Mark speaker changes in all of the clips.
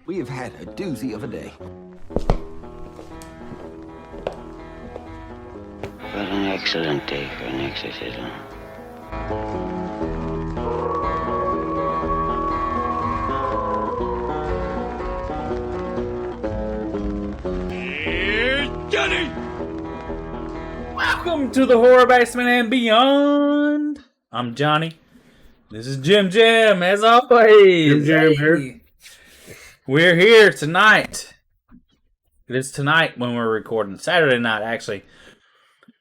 Speaker 1: We have had a doozy of a day.
Speaker 2: What an excellent day for an exorcism.
Speaker 3: Johnny! Welcome to the Horror Basement and Beyond. I'm Johnny. This is Jim, as always.
Speaker 4: Jim here.
Speaker 3: We're here tonight. It is tonight when we're recording. Saturday night, actually.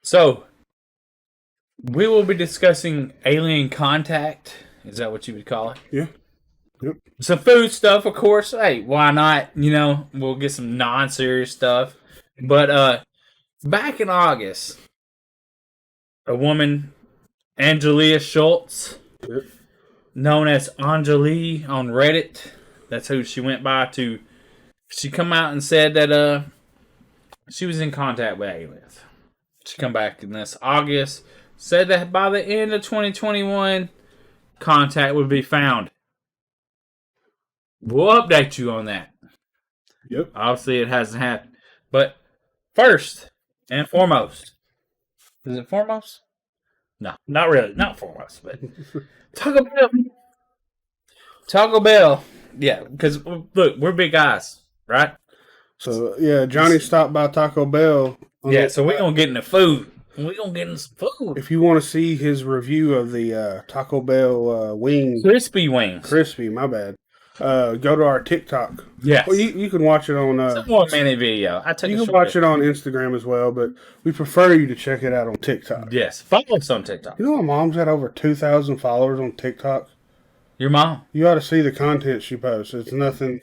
Speaker 3: So, we will be discussing Alien Contact. Is that what you would call it?
Speaker 4: Yeah. Yep.
Speaker 3: Some food stuff, of course. Hey, why not? You know, we'll get some non-serious stuff. But, back in August, a woman, Angelia Schultz, known as Angelie on Reddit, that's who she went by to. She come out and said that she was in contact with aliens. She come back in this August, said that by the end of 2021, contact would be found. We'll update you on that.
Speaker 4: Yep.
Speaker 3: Obviously, it hasn't happened. But first and foremost, is it foremost? No, not really. Not foremost, but Taco Bell. Taco Bell. Yeah, because, look, we're big guys, right?
Speaker 4: So, yeah, Johnny stopped by Taco Bell.
Speaker 3: Yeah, so we're going to get into food. We're going to get into some food.
Speaker 4: If you want to see his review of the Taco Bell wings.
Speaker 3: Crispy wings.
Speaker 4: Crispy, my bad. Go to our TikTok.
Speaker 3: Yes.
Speaker 4: Well, you can watch it on...
Speaker 3: it's a 1 minute video.
Speaker 4: You can watch it on Instagram as well, but we prefer you to check it out on TikTok.
Speaker 3: Yes. Follow us on TikTok.
Speaker 4: You know my mom's got over 2,000 followers on TikTok?
Speaker 3: Your mom?
Speaker 4: You ought to see the content she posts. It's nothing...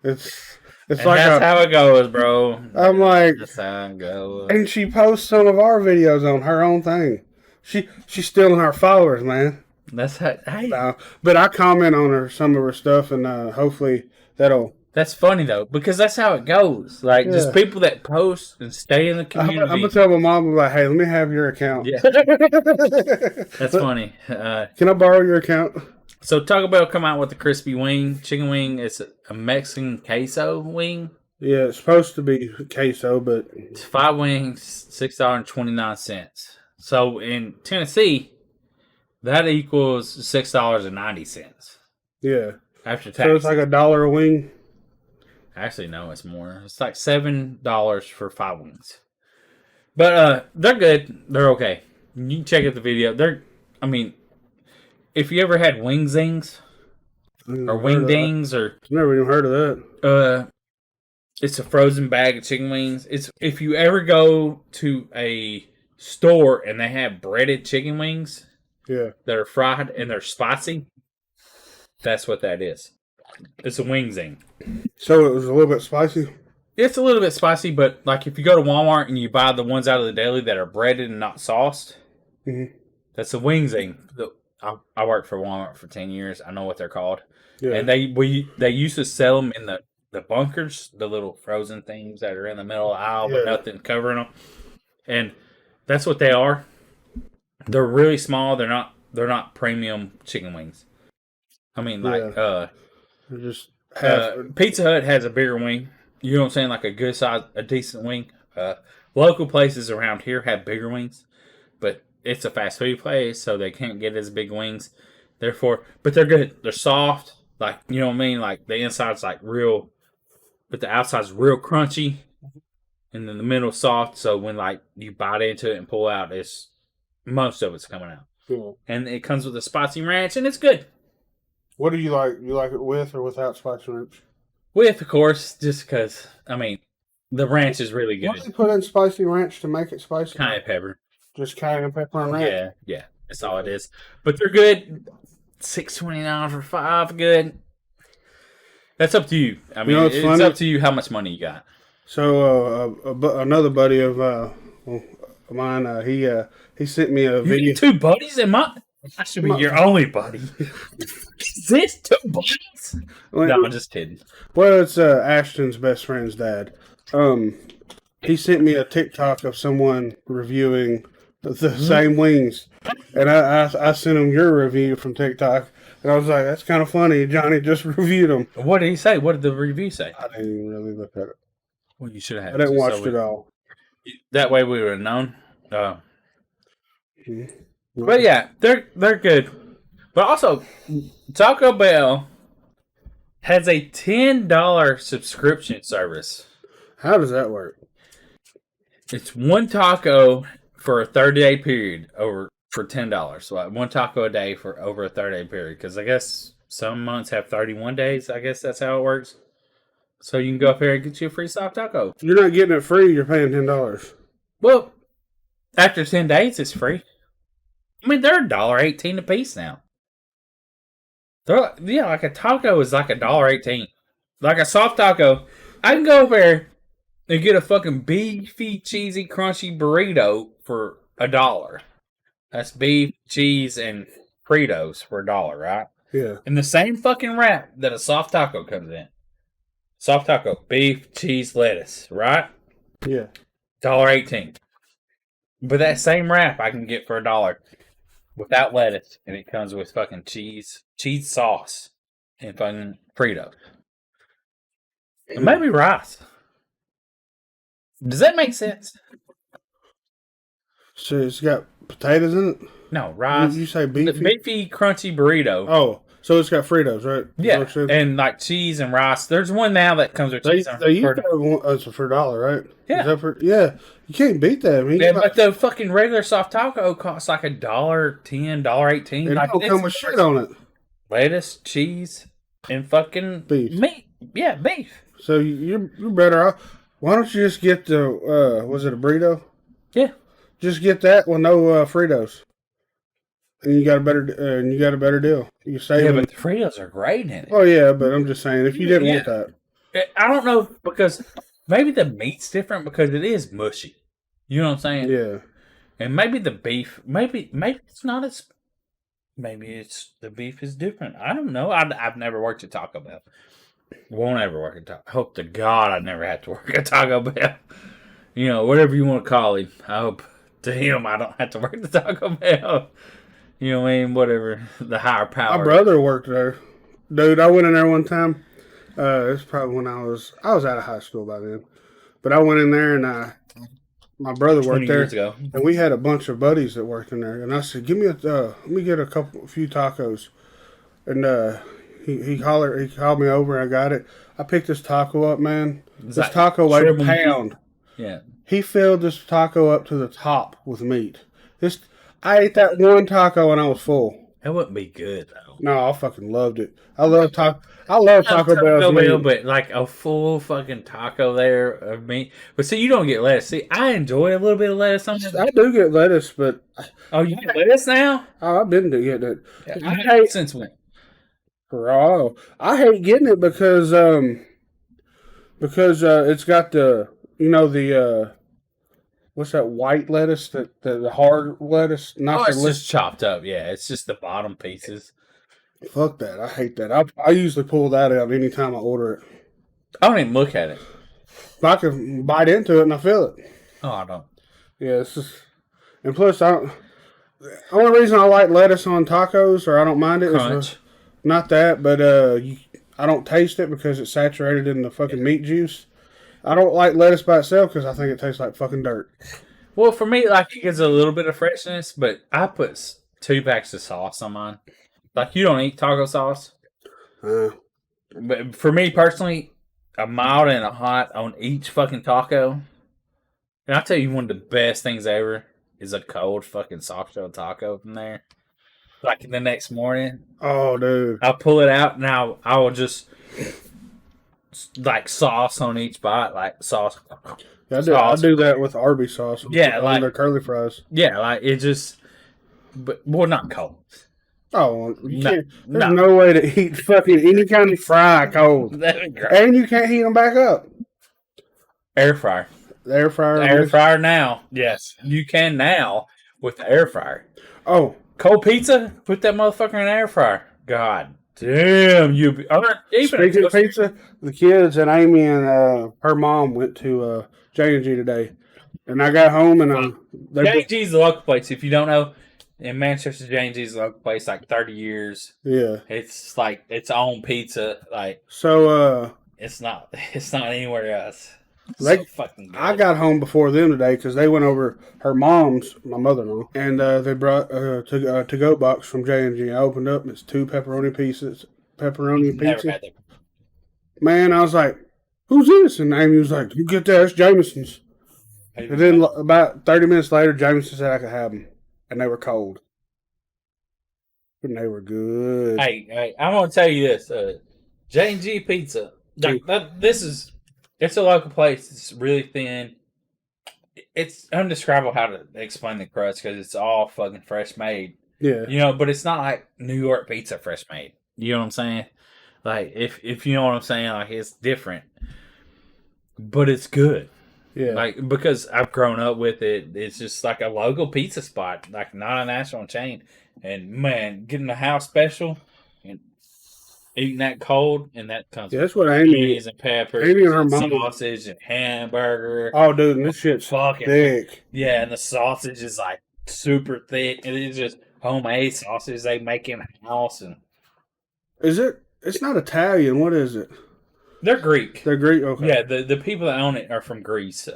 Speaker 4: It's
Speaker 3: and
Speaker 4: like
Speaker 3: that's how it goes, bro.
Speaker 4: I'm like...
Speaker 3: That's how it goes.
Speaker 4: And she posts some of our videos on her own thing. She's stealing our followers, man.
Speaker 3: That's how... Hey.
Speaker 4: But I comment on some of her stuff, and hopefully that'll...
Speaker 3: That's funny, though, because that's how it goes. Like, just people that post and stay in the community.
Speaker 4: I'm going to tell my mom, like, hey, let me have your account.
Speaker 3: Yeah. That's funny.
Speaker 4: Can I borrow your account?
Speaker 3: So, Taco Bell come out with the crispy wing. Chicken wing is a Mexican queso wing.
Speaker 4: Yeah, it's supposed to be queso, but...
Speaker 3: It's 5 wings, $6.29. So, in Tennessee, that equals $6.90.
Speaker 4: Yeah.
Speaker 3: After tax.
Speaker 4: So, it's like $1 a wing?
Speaker 3: Actually, no, it's more. It's like $7 for 5 wings. But they're good. They're okay. You can check out the video. If you ever had wing zings or wing dings or...
Speaker 4: I've never even heard of that.
Speaker 3: It's a frozen bag of chicken wings. It's if you ever go to a store and they have breaded chicken wings that are fried and they're spicy, that's what that is. It's a wing zing.
Speaker 4: So it was a little bit spicy?
Speaker 3: It's a little bit spicy, but like if you go to Walmart and you buy the ones out of the deli that are breaded and not sauced, that's a wing zing. I worked for Walmart for 10 years. I know what they're called. Yeah. And they used to sell them in the bunkers, the little frozen things that are in the middle of the aisle, but nothing covering them. And that's what they are. They're really small. They're not premium chicken wings. I mean, like
Speaker 4: they're just
Speaker 3: Pizza Hut has a bigger wing. You know what I'm saying? Like a good size, a decent wing. Local places around here have bigger wings, but it's a fast food place, so they can't get as big wings. Therefore, but they're good. They're soft. Like, you know what I mean? Like the inside's like real, but the outside's real crunchy, and then the middle soft. So when like you bite into it and pull out, most of it's coming out.
Speaker 4: Cool.
Speaker 3: And it comes with a spicy ranch, and it's good.
Speaker 4: What do you like? You like it with or without spicy ranch?
Speaker 3: With, of course, just because, the ranch is really good.
Speaker 4: What do you put in spicy ranch to make it spicy?
Speaker 3: Cayenne pepper.
Speaker 4: Just cayenne pepper and ranch?
Speaker 3: Yeah. That's all it is. But they're good. $6.29 for 5. Good. That's up to you. It's up to you how much money you got.
Speaker 4: So, another buddy of mine, he sent me a video.
Speaker 3: 2 buddies? I should be your only buddy. Is this 2 buddies? No, I'm just kidding.
Speaker 4: Well, it's Ashton's best friend's dad. He sent me a TikTok of someone reviewing the same wings, and I sent him your review from TikTok. And I was like, that's kind of funny. Johnny just reviewed them.
Speaker 3: What did he say? What did the review say?
Speaker 4: I didn't even really look at it.
Speaker 3: Well, you should have.
Speaker 4: I didn't watch it all.
Speaker 3: That way we would have known.
Speaker 4: Mhm.
Speaker 3: But yeah, they're good. But also, Taco Bell has a $10 subscription service.
Speaker 4: How does that work?
Speaker 3: It's one taco for a 30-day period for $10. So like one taco a day for over a 30-day period. Because I guess some months have 31 days. I guess that's how it works. So you can go up here and get you a free soft taco.
Speaker 4: You're not getting it free. You're paying $10.
Speaker 3: Well, after 10 days, it's free. I mean, they're $1.18 a piece now. Like a taco is like $1.18. Like a soft taco, I can go over there and get a fucking beefy, cheesy, crunchy burrito for $1. That's beef, cheese, and Fritos for $1, right?
Speaker 4: Yeah.
Speaker 3: In the same fucking wrap that a soft taco comes in. Soft taco, beef, cheese, lettuce, right?
Speaker 4: Yeah.
Speaker 3: $1.18. But that same wrap I can get for $1 without lettuce, and it comes with fucking cheese sauce, and fucking Fritos. And maybe rice. Does that make sense?
Speaker 4: So it's got potatoes in it?
Speaker 3: No, rice.
Speaker 4: You say
Speaker 3: The
Speaker 4: beefy?
Speaker 3: beefy, crunchy burrito.
Speaker 4: Oh, so it's got Fritos, right?
Speaker 3: Yeah,
Speaker 4: Is that what
Speaker 3: and like cheese and rice. There's one now that comes with cheese and
Speaker 4: they used
Speaker 3: for-
Speaker 4: to have one, it's for $1, right?
Speaker 3: Yeah.
Speaker 4: Is that yeah. You can't beat that. I mean,
Speaker 3: Yeah, but the fucking regular soft taco costs like $1.10, $1.18.
Speaker 4: it
Speaker 3: Like,
Speaker 4: don't come with shit on it.
Speaker 3: lettuce, cheese, and fucking
Speaker 4: Beef.
Speaker 3: meat. Yeah, beef.
Speaker 4: So you're better off. Why don't you just get the was it a burrito?
Speaker 3: Yeah.
Speaker 4: Just get that with no Fritos, and you got a better deal. You save.
Speaker 3: Yeah,
Speaker 4: them.
Speaker 3: but the Fritos are great in it.
Speaker 4: Oh yeah, but I'm just saying if you didn't want
Speaker 3: Yeah.
Speaker 4: that,
Speaker 3: I don't know, because maybe the meat's different because it is mushy. You know what I'm saying?
Speaker 4: yeah.
Speaker 3: And maybe the beef, maybe it's not as, maybe it's the beef is different. I don't know. I've never worked at Taco Bell. Won't ever work at Taco. Hope to God I never have to work at Taco Bell. You know, whatever you want to call him. I hope to him I don't have to work at Taco Bell. You know what I mean? Whatever the higher power.
Speaker 4: My brother worked there, dude. I went in there one time. It's probably when I was out of high school by then, but I went in there and my brother
Speaker 3: 20
Speaker 4: worked there,
Speaker 3: years ago.
Speaker 4: and we had a bunch of buddies that worked in there. And I said, let me get a few tacos. And he called me over. And I got it. I picked this taco up, man. This
Speaker 3: like
Speaker 4: taco weighed a
Speaker 3: triple
Speaker 4: pound.
Speaker 3: Yeah.
Speaker 4: He filled this taco up to the top with meat. I ate that one taco and I was full.
Speaker 3: That wouldn't be good though.
Speaker 4: No, I fucking loved it. I love Taco Bell's meat.
Speaker 3: But like a full fucking taco there of meat. But see, you don't get lettuce. See, I enjoy a little bit of lettuce sometimes.
Speaker 4: I do get lettuce, but
Speaker 3: Oh, you get lettuce now?
Speaker 4: I've been to getting it.
Speaker 3: I hate since when?
Speaker 4: I hate getting it because it's got the what's that white lettuce, the hard lettuce, not
Speaker 3: It's
Speaker 4: the
Speaker 3: just chopped up. Yeah, it's just the bottom pieces.
Speaker 4: Fuck that. I hate that. I usually pull that out anytime I order it.
Speaker 3: I don't even look at it.
Speaker 4: I can bite into it and I feel it.
Speaker 3: Oh, I don't.
Speaker 4: Yeah, it's just, and plus, the only reason I like lettuce on tacos, or I don't mind it,
Speaker 3: Crunch.
Speaker 4: is not that, but I don't taste it because it's saturated in the fucking meat juice. I don't like lettuce by itself because I think it tastes like fucking dirt.
Speaker 3: Well, for me, like, it gives a little bit of freshness, but I put 2 packs of sauce on mine. Like, you don't eat taco sauce. But for me personally, a mild and a hot on each fucking taco. And I'll tell you, one of the best things ever is a cold fucking soft shell taco from there. Like the next morning,
Speaker 4: Oh, dude.
Speaker 3: I'll pull it out and I will just like sauce on each bite, like sauce.
Speaker 4: I do that with Arby's sauce.
Speaker 3: Yeah,
Speaker 4: on
Speaker 3: like-
Speaker 4: their curly fries.
Speaker 3: Yeah, like it just, but well, not cold.
Speaker 4: Oh, you
Speaker 3: No,
Speaker 4: can't. There's
Speaker 3: no.
Speaker 4: no way to eat fucking any kind of fry cold,
Speaker 3: That'd be great.
Speaker 4: and you can't heat them back up.
Speaker 3: Air fryer.
Speaker 4: The air fryer.
Speaker 3: The air fryer now. Yes, you can now with the air fryer.
Speaker 4: Oh,
Speaker 3: Cold pizza, put that motherfucker in the air fryer. God damn, you be.
Speaker 4: speaking of pizza, the kids and Amy and her mom went to J&G today, and I got home and they
Speaker 3: J&G's the local place. If you don't know, in Manchester, J&G's a local place, like 30 years.
Speaker 4: Yeah.
Speaker 3: It's like its own pizza. Like
Speaker 4: So
Speaker 3: it's not anywhere else.
Speaker 4: they
Speaker 3: So fucking good.
Speaker 4: I got home before them today because they went over her mom's, my mother-in-law, and they brought to go box from J&G. I opened up, and it's 2 pepperoni
Speaker 3: Never
Speaker 4: pizza.
Speaker 3: had that.
Speaker 4: Man, I was like, "Who's this?" And Amy was like, "You get that? It's Jameson's." And then about 30 minutes later, Jameson said I could have them, and they were cold, and they were good.
Speaker 3: Hey, I'm gonna tell you this: J&G Pizza. It's a local place. It's really thin. It's undescribable how to explain the crust because it's all fucking fresh made.
Speaker 4: Yeah.
Speaker 3: But it's not like New York pizza fresh made. You know what I'm saying? Like if you know what I'm saying, like it's different, but it's good.
Speaker 4: Yeah.
Speaker 3: Like because I've grown up with it. It's just like a local pizza spot, like not a national chain. And man, getting the house special and eating that cold, and that comes
Speaker 4: Yeah,
Speaker 3: with
Speaker 4: that's what Amy
Speaker 3: cheese and peppers,
Speaker 4: and her
Speaker 3: and
Speaker 4: mom.
Speaker 3: sausage and hamburger.
Speaker 4: Oh, dude, and this shit's
Speaker 3: Fucking
Speaker 4: thick.
Speaker 3: Yeah, and the sausage is like super thick, and it's just homemade sausage they make in the house, and
Speaker 4: Is it? It's not Italian. What is it?
Speaker 3: they're Greek.
Speaker 4: They're Greek. Okay.
Speaker 3: Yeah, the people that own it are from Greece.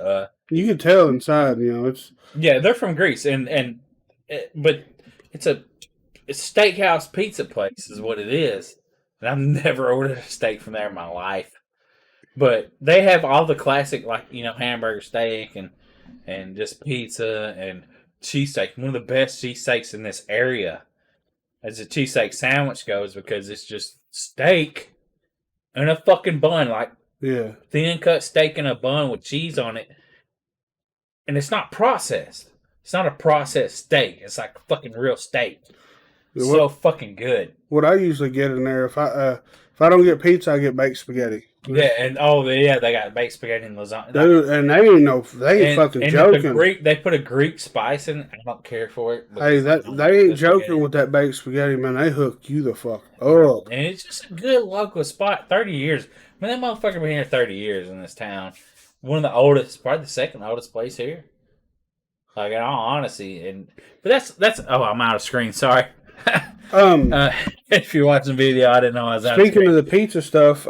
Speaker 4: You can tell inside. It's.
Speaker 3: Yeah, they're from Greece, but it's a steakhouse pizza place is what it is, and I've never ordered a steak from there in my life. But they have all the classic, like hamburger steak and just pizza and cheesesteak. One of the best cheesesteaks in this area, as a cheesesteak sandwich goes, because it's just steak and a fucking bun, like
Speaker 4: Yeah.
Speaker 3: thin cut steak in a bun with cheese on it, and it's not processed. It's not a processed steak. It's like fucking real steak. So fucking good.
Speaker 4: What I usually get in there, if I don't get pizza, I get baked spaghetti.
Speaker 3: Yeah, and they got baked spaghetti and lasagna.
Speaker 4: Dude, and they ain't fucking joking.
Speaker 3: They put a Greek spice in it. I don't care for it.
Speaker 4: Hey, they ain't joking with that baked spaghetti, man. They hook you the fuck up.
Speaker 3: And it's just a good local spot. 30 years. I mean, that motherfucker been here 30 years in this town. One of the oldest, probably the second oldest place here. Like, in all honesty. But that's oh, I'm out of screen. Sorry. If you're watching video, I didn't know I was out of screen.
Speaker 4: Speaking of the pizza stuff,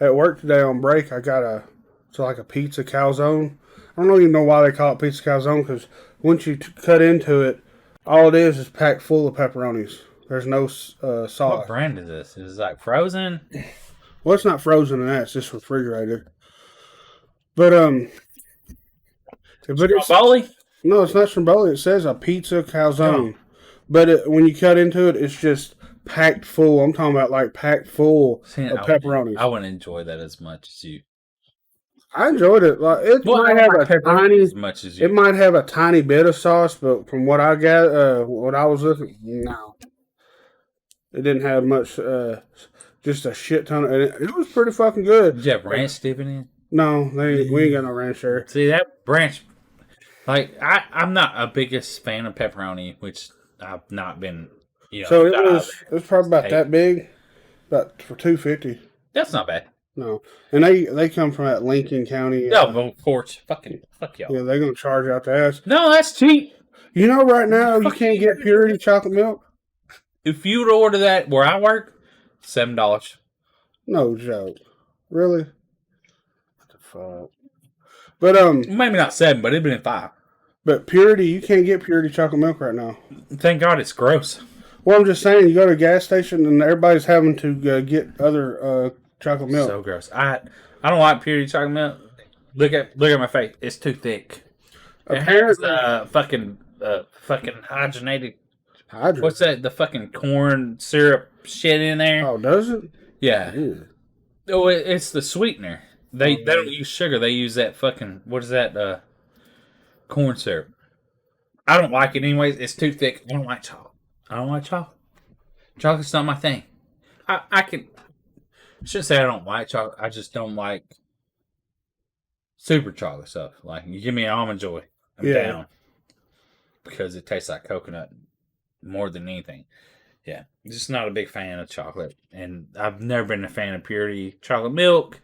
Speaker 4: at work today on break, I got it's like a pizza calzone. I don't even know why they call it pizza calzone, because once you cut into it, all it is packed full of pepperonis. There's no sauce.
Speaker 3: What brand is this? Is it like frozen?
Speaker 4: Well, it's not frozen in that. It's just refrigerated. But
Speaker 3: Stromboli?
Speaker 4: No, it's not Stromboli. It says a pizza calzone. But when you cut into it, it's just packed full. I'm talking about like packed full of pepperonis.
Speaker 3: I wouldn't enjoy that as much as you.
Speaker 4: I enjoyed it. Like it might have a tiny,
Speaker 3: as much as you.
Speaker 4: It might have a tiny bit of sauce, but from what I got, what I was looking, no, it didn't have much. Just a shit ton, and it was pretty fucking good.
Speaker 3: Did you have ranch dipping in?
Speaker 4: No, we ain't got no ranch there.
Speaker 3: See that ranch? Like I'm not a biggest fan of pepperoni, which I've not been.
Speaker 4: So it was probably about that big, about for $2.50.
Speaker 3: That's not bad.
Speaker 4: No, and they come from that Lincoln County.
Speaker 3: No, of course, fuck y'all.
Speaker 4: Yeah, they're gonna charge out the ass.
Speaker 3: No, that's cheap.
Speaker 4: Right now you can't get Purity chocolate milk.
Speaker 3: If you would order that where I work, $7.
Speaker 4: No joke, really? What the fuck? But
Speaker 3: maybe not 7, but it'd been 5.
Speaker 4: But Purity, you can't get Purity chocolate milk right now.
Speaker 3: Thank God, it's gross.
Speaker 4: Well, I'm just saying, you go to a gas station and everybody's having to get other chocolate milk.
Speaker 3: So gross. I don't like Purity chocolate milk. Look at my face. It's too thick.
Speaker 4: Apparently,
Speaker 3: it has fucking hydrogenated.
Speaker 4: What's
Speaker 3: that? The fucking corn syrup shit in there.
Speaker 4: Oh, does it?
Speaker 3: Yeah. Oh, it's the sweetener. They don't use sugar. They use that fucking what is that? Corn syrup. I don't like it anyways. It's too thick. I don't like chocolate. Chocolate's not my thing. I shouldn't say I don't like chocolate. I just don't like super chocolate stuff. Like you give me an Almond Joy, I'm down because it tastes like coconut more than anything. Yeah, just not a big fan of chocolate, and I've never been a fan of Purity chocolate milk.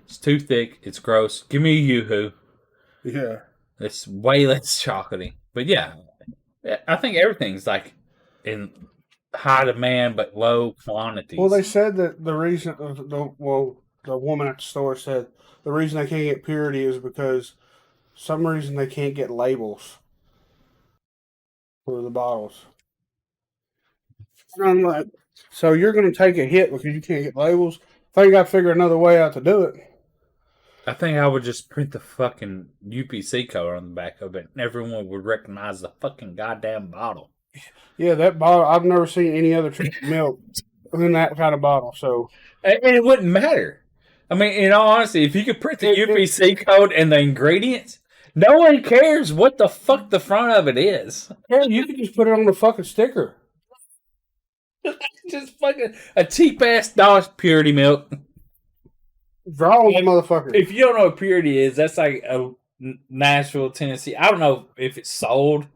Speaker 3: It's too thick. It's gross. Give me a Yoo-Hoo.
Speaker 4: Yeah.
Speaker 3: It's way less chocolatey. But yeah, I think everything's like in high demand but low quantities.
Speaker 4: Well, they said that the reason the woman at the store said the reason they can't get purity is because some reason they can't get labels for the bottles. And I'm like, so you're going to take a hit because you can't get labels? I think I got to figure another way out to do it.
Speaker 3: I think I would just print the fucking UPC code on the back of it, and everyone would recognize the fucking goddamn bottle.
Speaker 4: Yeah, that bottle, I've never seen any other milk in that kind of bottle. So,
Speaker 3: And it wouldn't matter. I mean, in all honesty, if you could print the UPC code and the ingredients, no one cares what the fuck the front of it is.
Speaker 4: yeah, you could just put it on the fucking sticker.
Speaker 3: Just fucking a cheap ass Dodge Purity milk.
Speaker 4: Draw on the motherfucker.
Speaker 3: If you don't know what Purity is, that's like a Nashville, Tennessee. I don't know if it's sold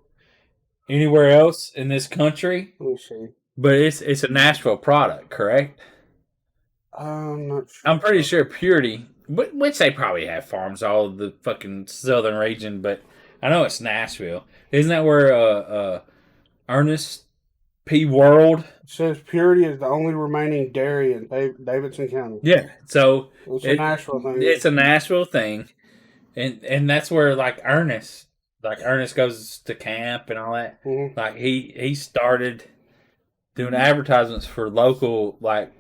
Speaker 3: anywhere else in this country,
Speaker 4: Let me see.
Speaker 3: but it's a Nashville product, correct?
Speaker 4: I'm not sure.
Speaker 3: I'm pretty sure Purity, which they probably have farms all of the fucking southern region, but I know it's Nashville. Isn't that where Ernest P. World?
Speaker 4: It says Purity is the only remaining dairy in Davidson County.
Speaker 3: Yeah, so
Speaker 4: It's a Nashville thing.
Speaker 3: It's a Nashville thing, and that's where like Ernest goes to camp and all that.
Speaker 4: Mm-hmm.
Speaker 3: Like he started doing advertisements for local like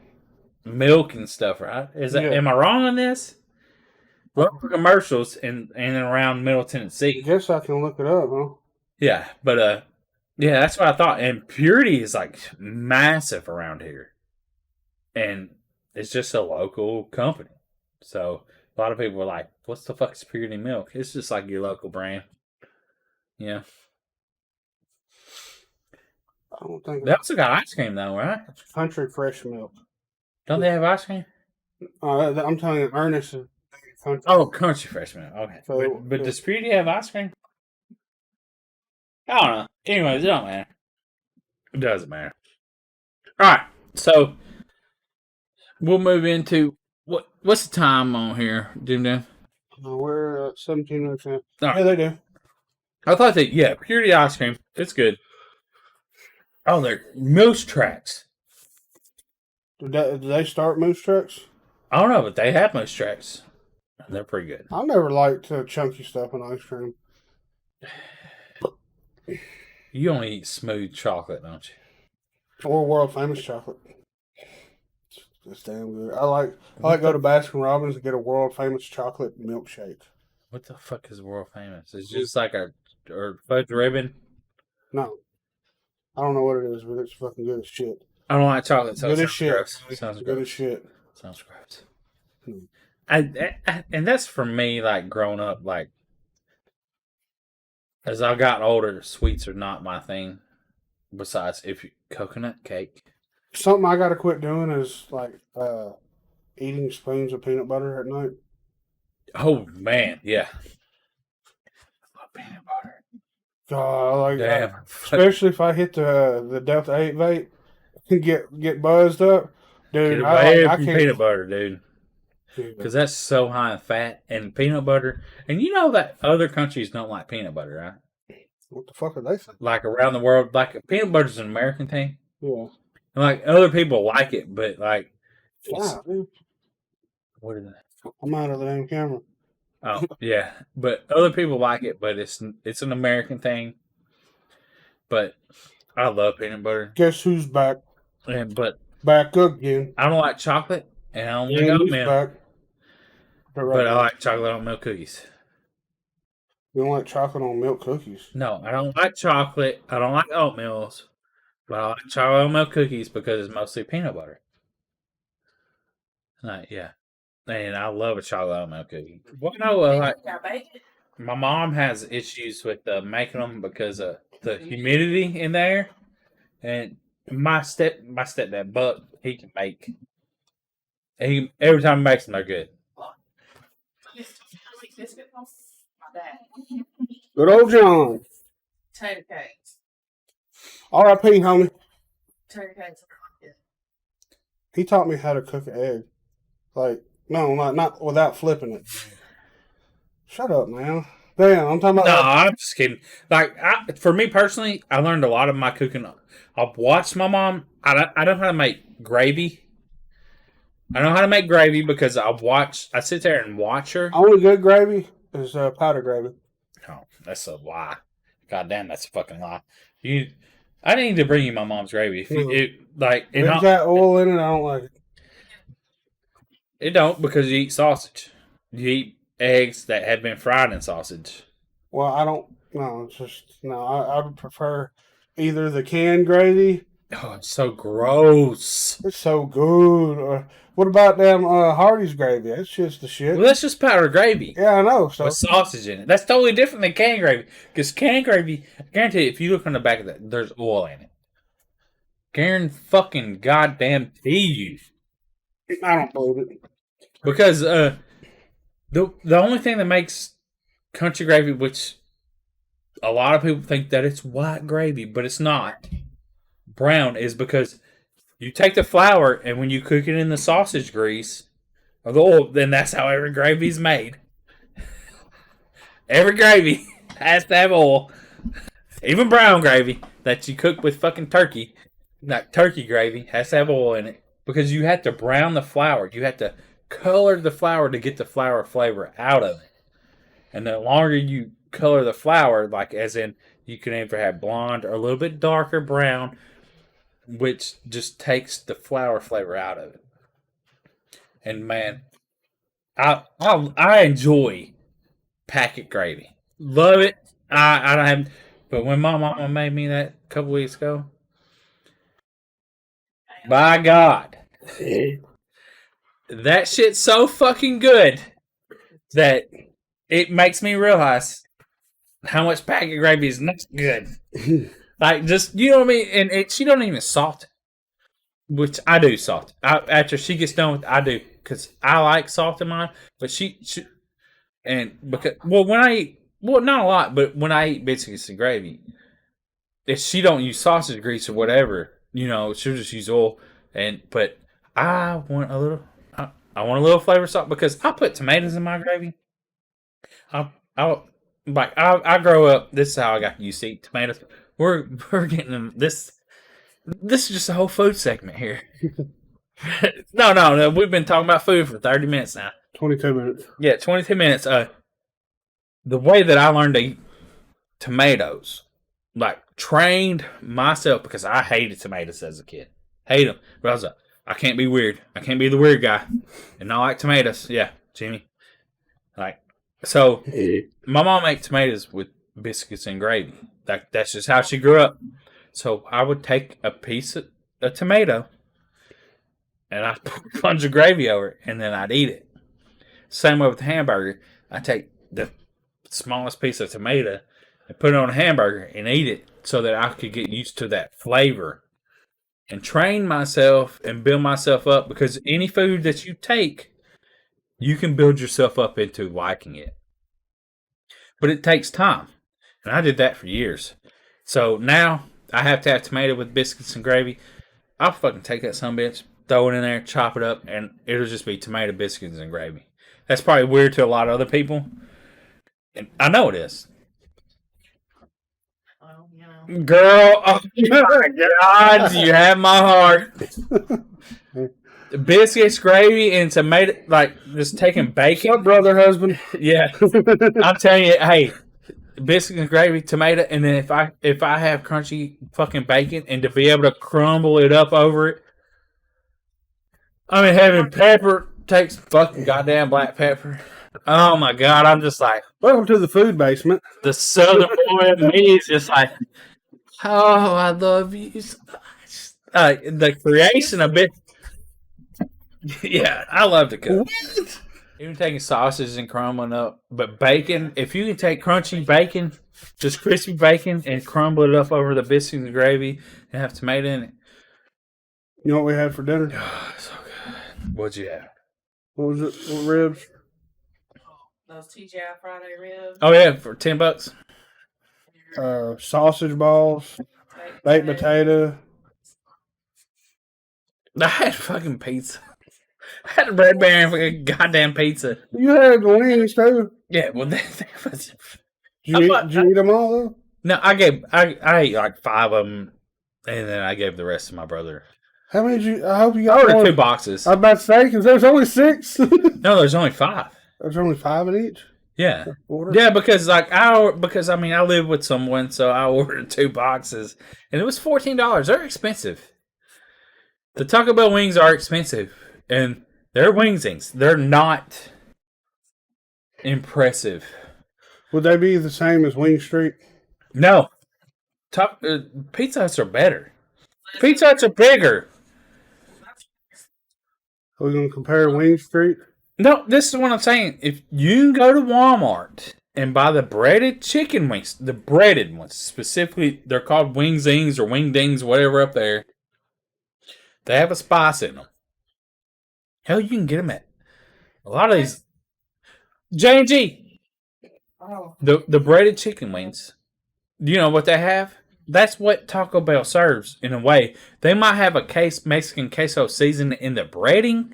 Speaker 3: milk and stuff, right? Am I wrong on this? Local commercials in and around Middle Tennessee.
Speaker 4: I guess I can look it up, huh?
Speaker 3: Yeah, but yeah, that's what I thought. And Purity is like massive around here, and it's just a local company. So a lot of people are like, "What's the fuck is Purity milk?" It's just like your local brand. Yeah.
Speaker 4: I don't think
Speaker 3: They also got ice cream though, right?
Speaker 4: it's country fresh milk.
Speaker 3: Don't they have ice cream?
Speaker 4: I'm telling you, Ernest is country.
Speaker 3: Oh, country fresh milk. Okay.
Speaker 4: So,
Speaker 3: but does Purity have ice cream? I don't know. Anyways, it don't matter. It doesn't matter. All right. So we'll move into what's the time on here, Doom Doom?
Speaker 4: We're at 17 minutes in.
Speaker 3: All right.
Speaker 4: Yeah, they do.
Speaker 3: I thought that Purity ice cream. It's good. Oh, they're moose tracks.
Speaker 4: Did they start moose trucks?
Speaker 3: I don't know, but they have moose tracks. They're pretty good.
Speaker 4: I never liked chunky stuff in ice cream.
Speaker 3: You only eat smooth chocolate, don't you?
Speaker 4: Or world famous chocolate. It's damn good. I like go to Baskin Robbins and get a world famous chocolate milkshake.
Speaker 3: What the fuck is world famous? It's just like a fudge ribbon.
Speaker 4: No. I don't know what it is, but it's fucking good as shit.
Speaker 3: I don't like chocolate, so
Speaker 4: Good
Speaker 3: it
Speaker 4: as
Speaker 3: sounds
Speaker 4: shit.
Speaker 3: gross. Sounds
Speaker 4: Good
Speaker 3: gross.
Speaker 4: as shit.
Speaker 3: Sounds gross.
Speaker 4: Hmm.
Speaker 3: And that's for me, like growing up, like as I got older, sweets are not my thing. Besides, coconut cake.
Speaker 4: Something I gotta quit doing is like eating spoons of peanut butter at night.
Speaker 3: Oh man, yeah. I love peanut butter.
Speaker 4: God, I like
Speaker 3: Damn.
Speaker 4: that. Especially if I hit the Delta 8 vape and get buzzed up. Dude,
Speaker 3: Get
Speaker 4: I
Speaker 3: away
Speaker 4: can't.
Speaker 3: from peanut butter, dude. Because that's so high in fat and peanut butter. And you know that other countries don't like peanut butter, right?
Speaker 4: What the fuck are they saying?
Speaker 3: Like around the world, like peanut butter's an American thing.
Speaker 4: Yeah.
Speaker 3: And like other people like it, but like,
Speaker 4: Wow, dude.
Speaker 3: what is that?
Speaker 4: I'm out of the damn camera.
Speaker 3: Oh yeah, but other people like it, but it's an American thing. But I love peanut butter,
Speaker 4: Guess who's back?
Speaker 3: but
Speaker 4: Back again.
Speaker 3: I don't like chocolate, and I don't like
Speaker 4: Yeah, who's
Speaker 3: oatmeal.
Speaker 4: back?
Speaker 3: But I like chocolate oatmeal cookies.
Speaker 4: You don't like chocolate on milk cookies.
Speaker 3: No, I don't like chocolate. I don't like oatmeals, but I like chocolate oatmeal cookies because it's mostly peanut butter. Yeah, and I love a chocolate oatmeal cookie. Well, no, like my mom has issues with making them because of the humidity in there, and my stepdad Buck, he can make. Every time he makes them, they're good.
Speaker 4: Good old John.
Speaker 5: Potato cakes.
Speaker 4: R.I.P. homie.
Speaker 5: Potato cakes are good.
Speaker 4: He taught me how to cook an egg. Like, no, not without flipping it. Shut up, man. Damn, I'm talking about.
Speaker 3: No, I'm just kidding. Like, for me personally, I learned a lot of my cooking. I've watched my mom. I know how to make gravy. I know how to make gravy because I sit there and watch her.
Speaker 4: Only good gravy is powder gravy.
Speaker 3: Oh, that's a lie. God damn, that's a fucking lie. I need to bring you my mom's gravy. If
Speaker 4: It's got oil in it. I don't like it.
Speaker 3: It don't, because you eat sausage. You eat eggs that have been fried in sausage.
Speaker 4: Well, I don't. No, it's just no. I would prefer either the canned gravy.
Speaker 3: Oh, it's so gross.
Speaker 4: It's so good. Or what about them Hardy's gravy? That's just the shit.
Speaker 3: Well, that's just powdered gravy.
Speaker 4: Yeah, I know. So
Speaker 3: With sausage in it. That's totally different than canned gravy. Because canned gravy, I guarantee you, if you look on the back of that, there's oil in it. Guaranteed fucking goddamn you.
Speaker 4: I don't believe it.
Speaker 3: Because the only thing that makes country gravy, which a lot of people think that it's white gravy, but it's not. Brown, is because you take the flour and when you cook it in the sausage grease or the oil, then that's how every gravy is made. Every gravy has to have oil. Even brown gravy that you cook with fucking turkey, not turkey gravy, has to have oil in it. Because you have to brown the flour. You have to color the flour to get the flour flavor out of it. And the longer you color the flour, like as in you can either have blonde or a little bit darker brown, which just takes the flour flavor out of it. And man, I enjoy packet gravy. Love it. I don't have, but when my mama made me that a couple weeks ago, by God, that shit's so fucking good that it makes me realize how much packet gravy is not good. Like, just, you know what I mean? And she don't even salt it. Which I do salt. After she gets done with it, I do. Because I like salt in mine. But when I eat, well, not a lot, but when I eat biscuits and gravy, if she don't use sausage grease or whatever, she'll just use oil. But I want a little flavor salt because I put tomatoes in my gravy. I grow up. This is how I got used to eat tomatoes. We're getting this. This is just a whole food segment here. No. We've been talking about food for 30 minutes now.
Speaker 4: 22 minutes.
Speaker 3: Yeah, 22 minutes. The way that I learned to eat tomatoes, like trained myself, because I hated tomatoes as a kid. Hate them. But I was like, I can't be weird. I can't be the weird guy and not like tomatoes. Yeah, Jimmy. So my mom makes tomatoes with biscuits and gravy. That's just how she grew up. So I would take a piece of a tomato and I'd put a bunch of gravy over it and then I'd eat it. Same way with the hamburger. I take the smallest piece of tomato and put it on a hamburger and eat it so that I could get used to that flavor and train myself and build myself up, because any food that you take, you can build yourself up into liking it. But it takes time. And I did that for years. So now I have to have tomato with biscuits and gravy. I'll fucking take that sumbitch, throw it in there, chop it up, and it'll just be tomato, biscuits, and gravy. That's probably weird to a lot of other people. And I know it is.
Speaker 5: Well,
Speaker 3: Girl, oh my God, you have my heart. Biscuits, gravy, and tomato, like just taking bacon.
Speaker 4: What's up, brother, husband?
Speaker 3: Yeah, I'm telling you, hey, biscuits and gravy, tomato, and then if I have crunchy fucking bacon, and to be able to crumble it up over it, I mean, having pepper takes fucking goddamn black pepper. Oh my God, I'm just like,
Speaker 4: Welcome to the food basement.
Speaker 3: the southern boy in me is just like, oh, I love you so much. The creation of it. Yeah, I love to cook.
Speaker 4: What?
Speaker 3: Even taking sausages and crumbling up, but bacon. If you can take crunchy bacon, just crispy bacon, and crumble it up over the biscuits and gravy, and have tomato in it.
Speaker 4: You know what we had for dinner?
Speaker 3: So good. What'd you have?
Speaker 4: What was it? What ribs?
Speaker 5: those TGI Friday ribs.
Speaker 3: Oh yeah, for $10.
Speaker 4: Sausage balls, baked potato.
Speaker 3: I had fucking pizza. I had a Red Baron fucking goddamn pizza.
Speaker 4: You had the wings too.
Speaker 3: Yeah, well, that was
Speaker 4: Did you eat them all though?
Speaker 3: No, I ate like 5 of them, and then I gave the rest to my brother.
Speaker 4: How many did you? I hope you
Speaker 3: I
Speaker 4: got
Speaker 3: ordered
Speaker 4: more.
Speaker 3: 2 boxes.
Speaker 4: I was about to say because there's only 6.
Speaker 3: No, there's only 5.
Speaker 4: There's only 5 in each.
Speaker 3: Yeah,
Speaker 4: Order.
Speaker 3: yeah, because I live with someone, so I ordered 2 boxes, and it was $14. They're expensive. The Taco Bell wings are expensive, and they're wingsings. They're not impressive.
Speaker 4: Would they be the same as Wing Street?
Speaker 3: No, Pizza Huts are better. Pizza Huts are bigger.
Speaker 4: Are we gonna compare Wing Street?
Speaker 3: No, this is what I'm saying. If you can go to Walmart and buy the breaded chicken wings, the breaded ones specifically, they're called wingzings or wingdings, whatever up there. They have a spice in them. Hell, you can get them at a lot of these. J&G,
Speaker 5: Oh.
Speaker 3: the breaded chicken wings. Do you know what they have? That's what Taco Bell serves in a way. They might have a Mexican queso seasoning in the breading,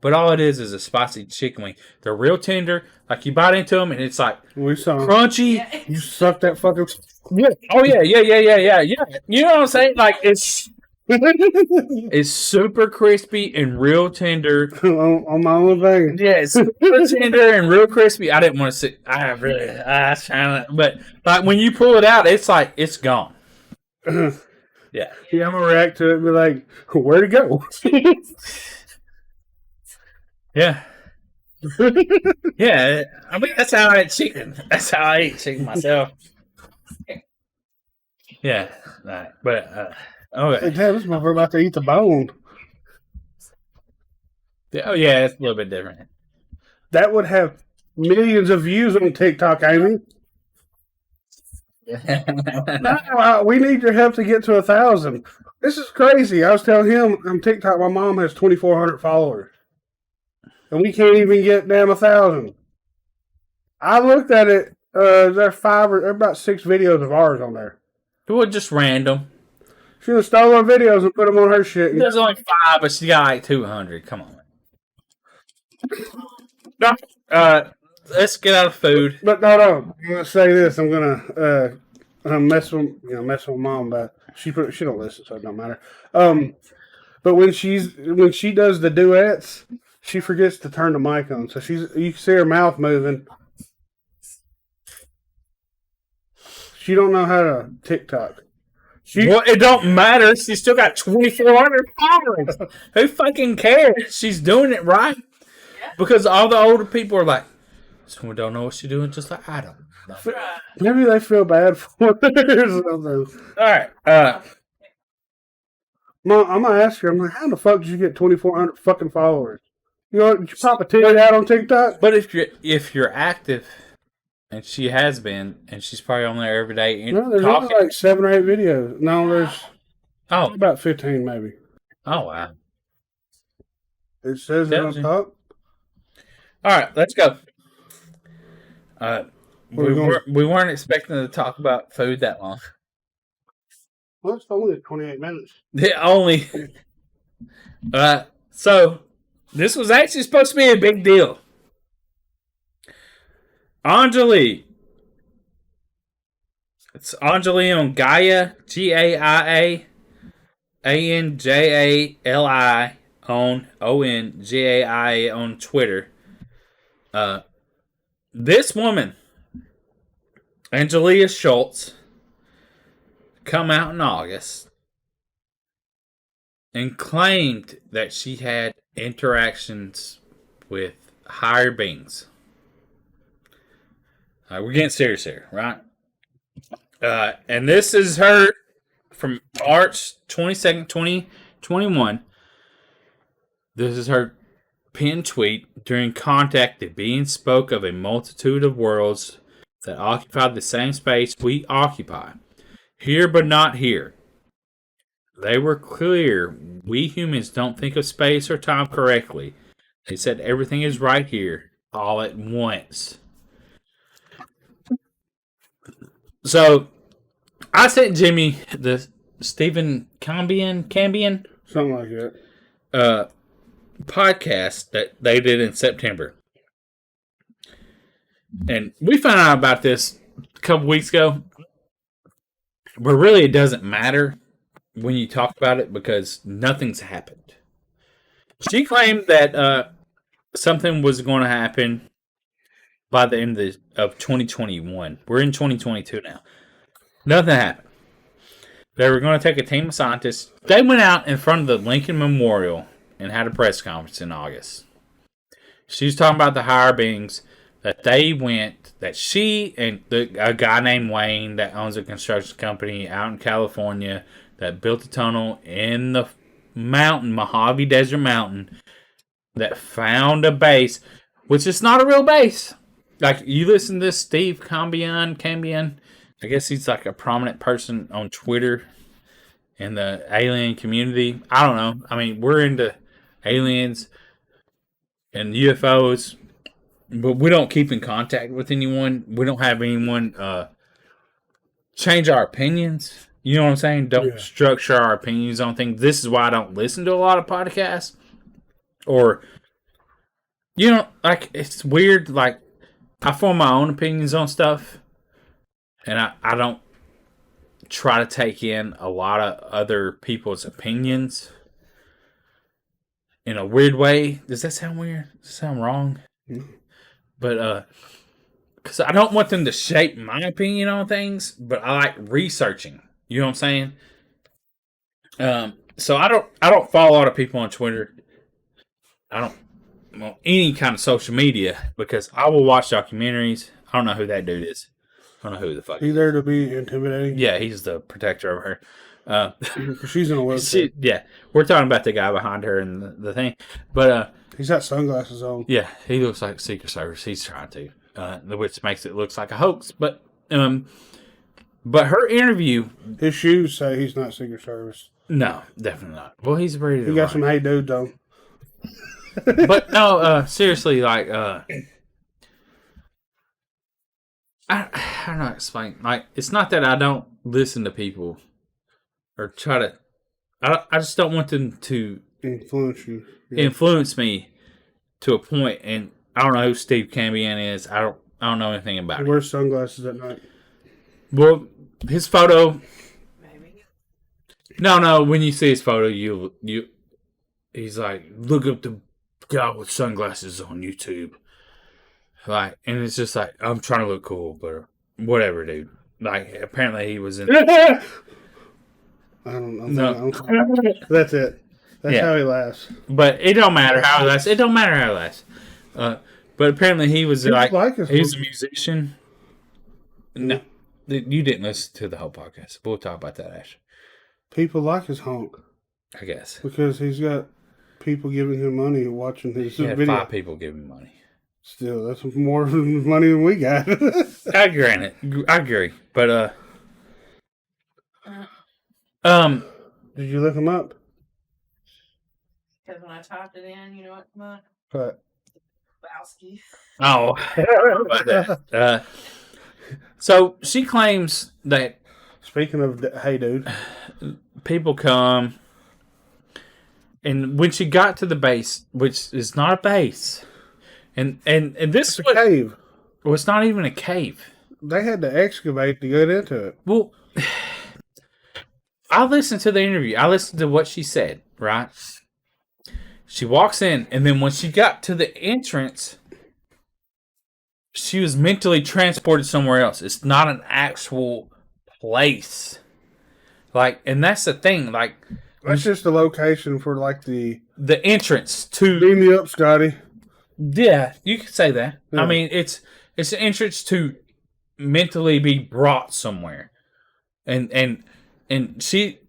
Speaker 3: but all it is a spicy chicken wing. They're real tender. Like you bite into them and it's like
Speaker 4: We saw.
Speaker 3: crunchy.
Speaker 4: You suck that fucking.
Speaker 3: Yeah. Oh yeah. You know what I'm saying? Like it's super crispy and real tender.
Speaker 4: on my own thing.
Speaker 3: Yeah, it's super tender and real crispy. I didn't want to sit. I was trying to, but like when you pull it out, it's like it's gone. Yeah.
Speaker 4: Yeah, I'm gonna react to it and be like, "Where'd it go?"
Speaker 3: Yeah. Yeah. I mean, that's how I eat chicken. That's how I eat chicken myself. Yeah. Right. But okay.
Speaker 4: Like, damn, this motherfucker about to eat the bone.
Speaker 3: Oh yeah, it's a little bit different.
Speaker 4: That would have millions of views on TikTok, Amy. No, we need your help to get to 1,000. This is crazy. I was telling him on TikTok, my mom has 2,400 followers, and we can't even get damn 1,000. I looked at it. There's there about 6 videos of ours on there.
Speaker 3: Well, just random.
Speaker 4: She just stole our videos and put them on her shit.
Speaker 3: There's only 5, but she got like 200. Come on. Let's get out of food.
Speaker 4: But no. I'm gonna say this. I'm gonna mess with mom, but she don't listen, so it don't matter. But when she does the duets, she forgets to turn the mic on, so you can see her mouth moving. She don't know how to TikTok.
Speaker 3: Well, it don't matter. She's still got 2,400 followers. Who fucking cares? She's doing it right. Because all the older people are like, someone don't know what she's doing, just like I don't know.
Speaker 4: Maybe they feel bad for her or something.
Speaker 3: All right.
Speaker 4: Mom, I'm gonna ask her. I'm like, how the fuck did you get 2,400 fucking followers? Did you pop a titty out on TikTok?
Speaker 3: But if you're active, and she has been, and she's probably on there every day.
Speaker 4: No, there's only like 7 or 8 videos. No, there's about 15 maybe.
Speaker 3: Oh wow!
Speaker 4: It says it on top.
Speaker 3: All right, let's go. We weren't expecting to talk about food that long.
Speaker 4: Well, it's only 28 minutes.
Speaker 3: Yeah, only. So this was actually supposed to be a big deal. Anjali. It's Anjali on Gaia, Gaia, Anjali on Ongai on Twitter. This woman, Angelia Schultz, come out in August and claimed that she had interactions with higher beings. We're getting serious here, right? And this is her from March 22nd, 2021. This is her pinned tweet. During contact, the being spoke of a multitude of worlds that occupy the same space we occupy. Here but not here. They were clear. We humans don't think of space or time correctly. They said everything is right here, all at once. So, I sent Jimmy the Stephen Cambian
Speaker 4: Something like that.
Speaker 3: Podcast that they did in September. And we found out about this couple weeks ago, but really it doesn't matter when you talk about it because nothing's happened. She claimed that something was going to happen by the end of 2021. We're in 2022 now. Nothing happened. They were going to take a team of scientists. They went out in front of the Lincoln Memorial and had a press conference in August. She was talking about the higher beings that they went, that she and a guy named Wayne that owns a construction company out in California that built a tunnel in the mountain, Mojave Desert Mountain, that found a base, which is not a real base. Like, you listen to this Steve Cambion, I guess he's like a prominent person on Twitter in the alien community. I don't know. I mean, we're into aliens and UFOs, but we don't keep in contact with anyone. We don't have anyone change our opinions. You know what I'm saying? Don't structure our opinions on things. This is why I don't listen to a lot of podcasts. Or, you know, like, it's weird. Like, I form my own opinions on stuff. And I don't try to take in a lot of other people's opinions in a weird way. Does that sound weird? Does that sound wrong? But, because I don't want them to shape my opinion on things, but I like researching. You know what I'm saying? So I don't follow a lot of people on Twitter. I don't want any kind of social media because I will watch documentaries. I don't know who that dude is. I don't know who the fuck.
Speaker 4: He's there to be intimidating.
Speaker 3: Yeah, he's the protector of her.
Speaker 4: She's in a wheelchair.
Speaker 3: Yeah, we're talking about the guy behind her and the thing. But
Speaker 4: he's got sunglasses on.
Speaker 3: Yeah, he looks like Secret Service. He's trying to, which makes it look like a hoax. But her interview.
Speaker 4: His shoes say he's not Secret Service.
Speaker 3: No, definitely not. Well, he's ready to.
Speaker 4: He got some hey dudes on.
Speaker 3: But no, seriously, like, I don't know how to explain. Like, it's not that I don't listen to people or try to. I just don't want them to influence me to a point. And I don't know who Steve Cambion is. I don't know anything about it.
Speaker 4: He wears sunglasses at night.
Speaker 3: Well, his photo. Maybe. No. When you see his photo, he's like, look up the guy with sunglasses on YouTube. Like, and it's just like, I'm trying to look cool, but whatever, dude. Like, apparently he was in.
Speaker 4: I don't know. That's it. That's how he laughs.
Speaker 3: But it don't matter how he laughs. It don't matter how he laughs. But apparently he was he's a musician. No, you didn't listen to the whole podcast. We'll talk about that, Ash.
Speaker 4: People like his honk.
Speaker 3: I guess.
Speaker 4: Because he's got people giving him money watching his video.
Speaker 3: 5 people giving him money.
Speaker 4: Still, that's more money than we got.
Speaker 3: I agree. But,
Speaker 4: did you look him up?
Speaker 5: Because when I typed it in, you know what? Come on.
Speaker 4: What?
Speaker 5: Bowski.
Speaker 3: Oh. About that. So, she claims that...
Speaker 4: Speaking of, hey, dude.
Speaker 3: People come... And when she got to the base, which is not a base... And this
Speaker 4: is a cave.
Speaker 3: Well, it's not even a cave.
Speaker 4: They had to excavate to get into it.
Speaker 3: Well, I listened to the interview. I listened to what she said, right? She walks in, and then when she got to the entrance, she was mentally transported somewhere else. It's not an actual place. Like, and that's the thing. Like,
Speaker 4: that's just the location for like the
Speaker 3: entrance to.
Speaker 4: Beam me up, Scotty.
Speaker 3: Yeah, you could say that.
Speaker 4: Yeah.
Speaker 3: I mean, it's an entrance to mentally be brought somewhere, and she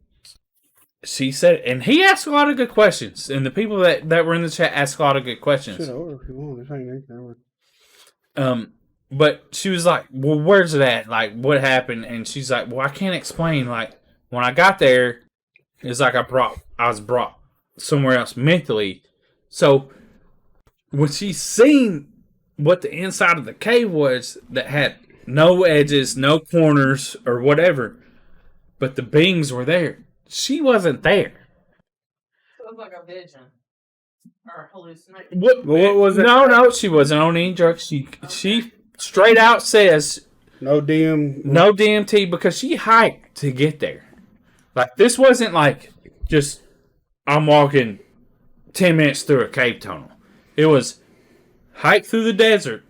Speaker 3: said, and he asked a lot of good questions, and the people that were in the chat asked a lot of good questions.
Speaker 4: Shit, order if you want. This ain't
Speaker 3: but she was like, "Well, where's it at? Like, what happened?" And she's like, "Well, I can't explain. Like, when I got there, it's like I was brought somewhere else mentally, so." When she seen what the inside of the cave was that had no edges, no corners, or whatever, but the beings were there, she wasn't there.
Speaker 5: It was like a vision or hallucination.
Speaker 3: What was it? No, she wasn't on any drugs. She straight out says
Speaker 4: No DM.
Speaker 3: No DMT because she hiked to get there. Like, this wasn't like just, I'm walking 10 minutes through a cave tunnel. It was hike through the desert,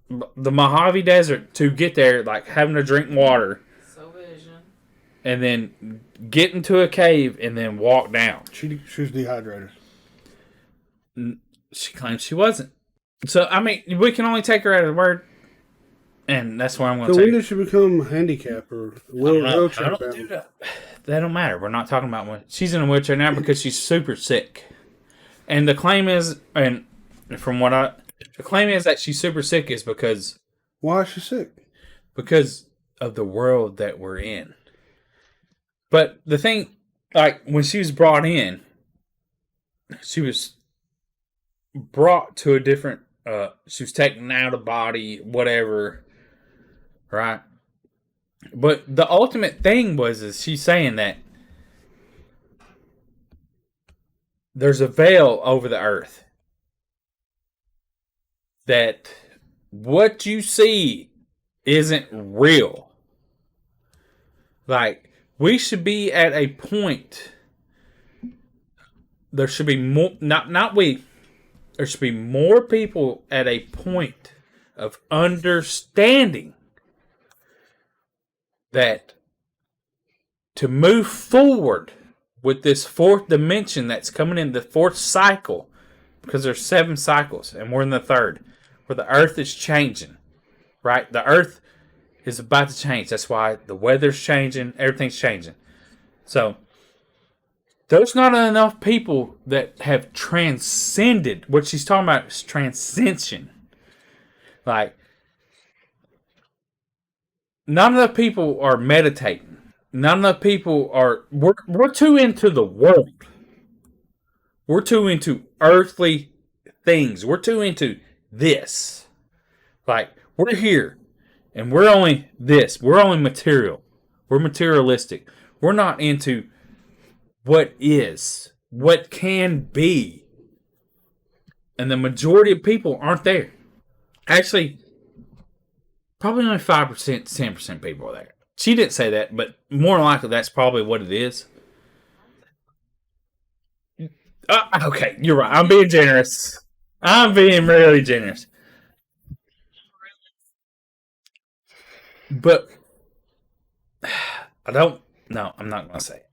Speaker 3: the Mojave Desert, to get there, like having to drink water.
Speaker 5: So vision.
Speaker 3: And then get into a cave and then walk down.
Speaker 4: She was dehydrated.
Speaker 3: She claims she wasn't. So, I mean, we can only take her at her word. And that's where I'm going to
Speaker 4: So
Speaker 3: take
Speaker 4: when
Speaker 3: her.
Speaker 4: did she become handicapped or wheelchair bound?
Speaker 3: That don't matter. We're not talking about when she's in a wheelchair now because she's super sick. And the claim is, the claim is that she's super sick is because
Speaker 4: Why is she sick?
Speaker 3: because of the world that we're in. But the thing, like, when she was brought in, she was brought to a different, she was taken out of body, whatever, right? But the ultimate thing is she's saying that there's a veil over the earth. That what you see isn't real. Like, we should be at a point. There should be more, there should be more people at a point of understanding that to move forward with this fourth dimension that's coming in, the fourth cycle, because there's 7 cycles and we're in the third, where the earth is changing, right? The earth is about to change. That's why the weather's changing, everything's changing. So there's not enough people that have transcended. What she's talking about is transcension. Like, not enough people are meditating. Not enough people are. We're too into the world. We're too into earthly things. We're too into this. Like, we're here, and we're only this. We're only material. We're materialistic. We're not into what is, what can be. And the majority of people aren't there. Actually, probably only 5%, 10% people are there. She didn't say that, but more than likely that's probably what it is. Okay, you're right. I'm being generous. I'm being really generous. But I'm not going to say it.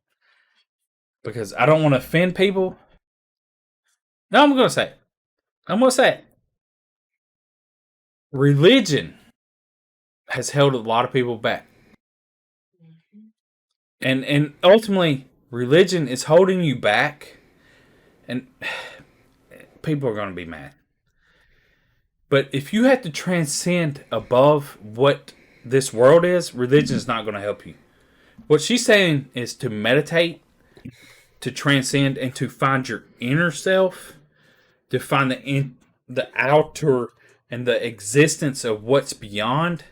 Speaker 3: Because I don't want to offend people. No, I'm going to say it. I'm going to say it. Religion has held a lot of people back. And ultimately, religion is holding you back. And people are going to be mad. But if you have to transcend above what this world is, religion is not going to help you. What she's saying is to meditate, to transcend, and to find your inner self, to find the outer and the existence of what's beyond.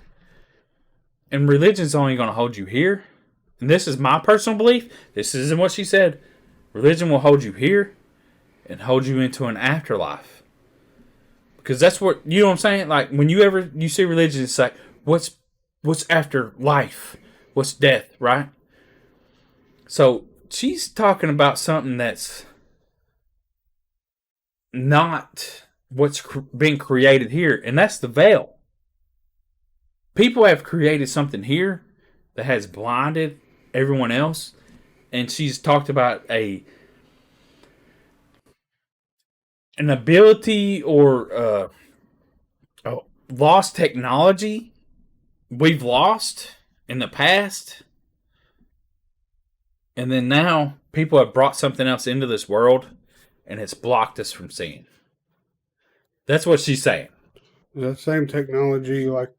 Speaker 3: And religion is only going to hold you here. And this is my personal belief. This isn't what she said. Religion will hold you here and hold you into an afterlife. Because that's what, you know what I'm saying? Like, when you see religion, it's like, what's after life? What's death, right? So, she's talking about something that's not what's being created here. And that's the veil. People have created something here that has blinded everyone else. And she's talked about an ability or lost technology we've lost in the past. And then now people have brought something else into this world and it's blocked us from seeing. That's what she's saying.
Speaker 4: Is that same technology like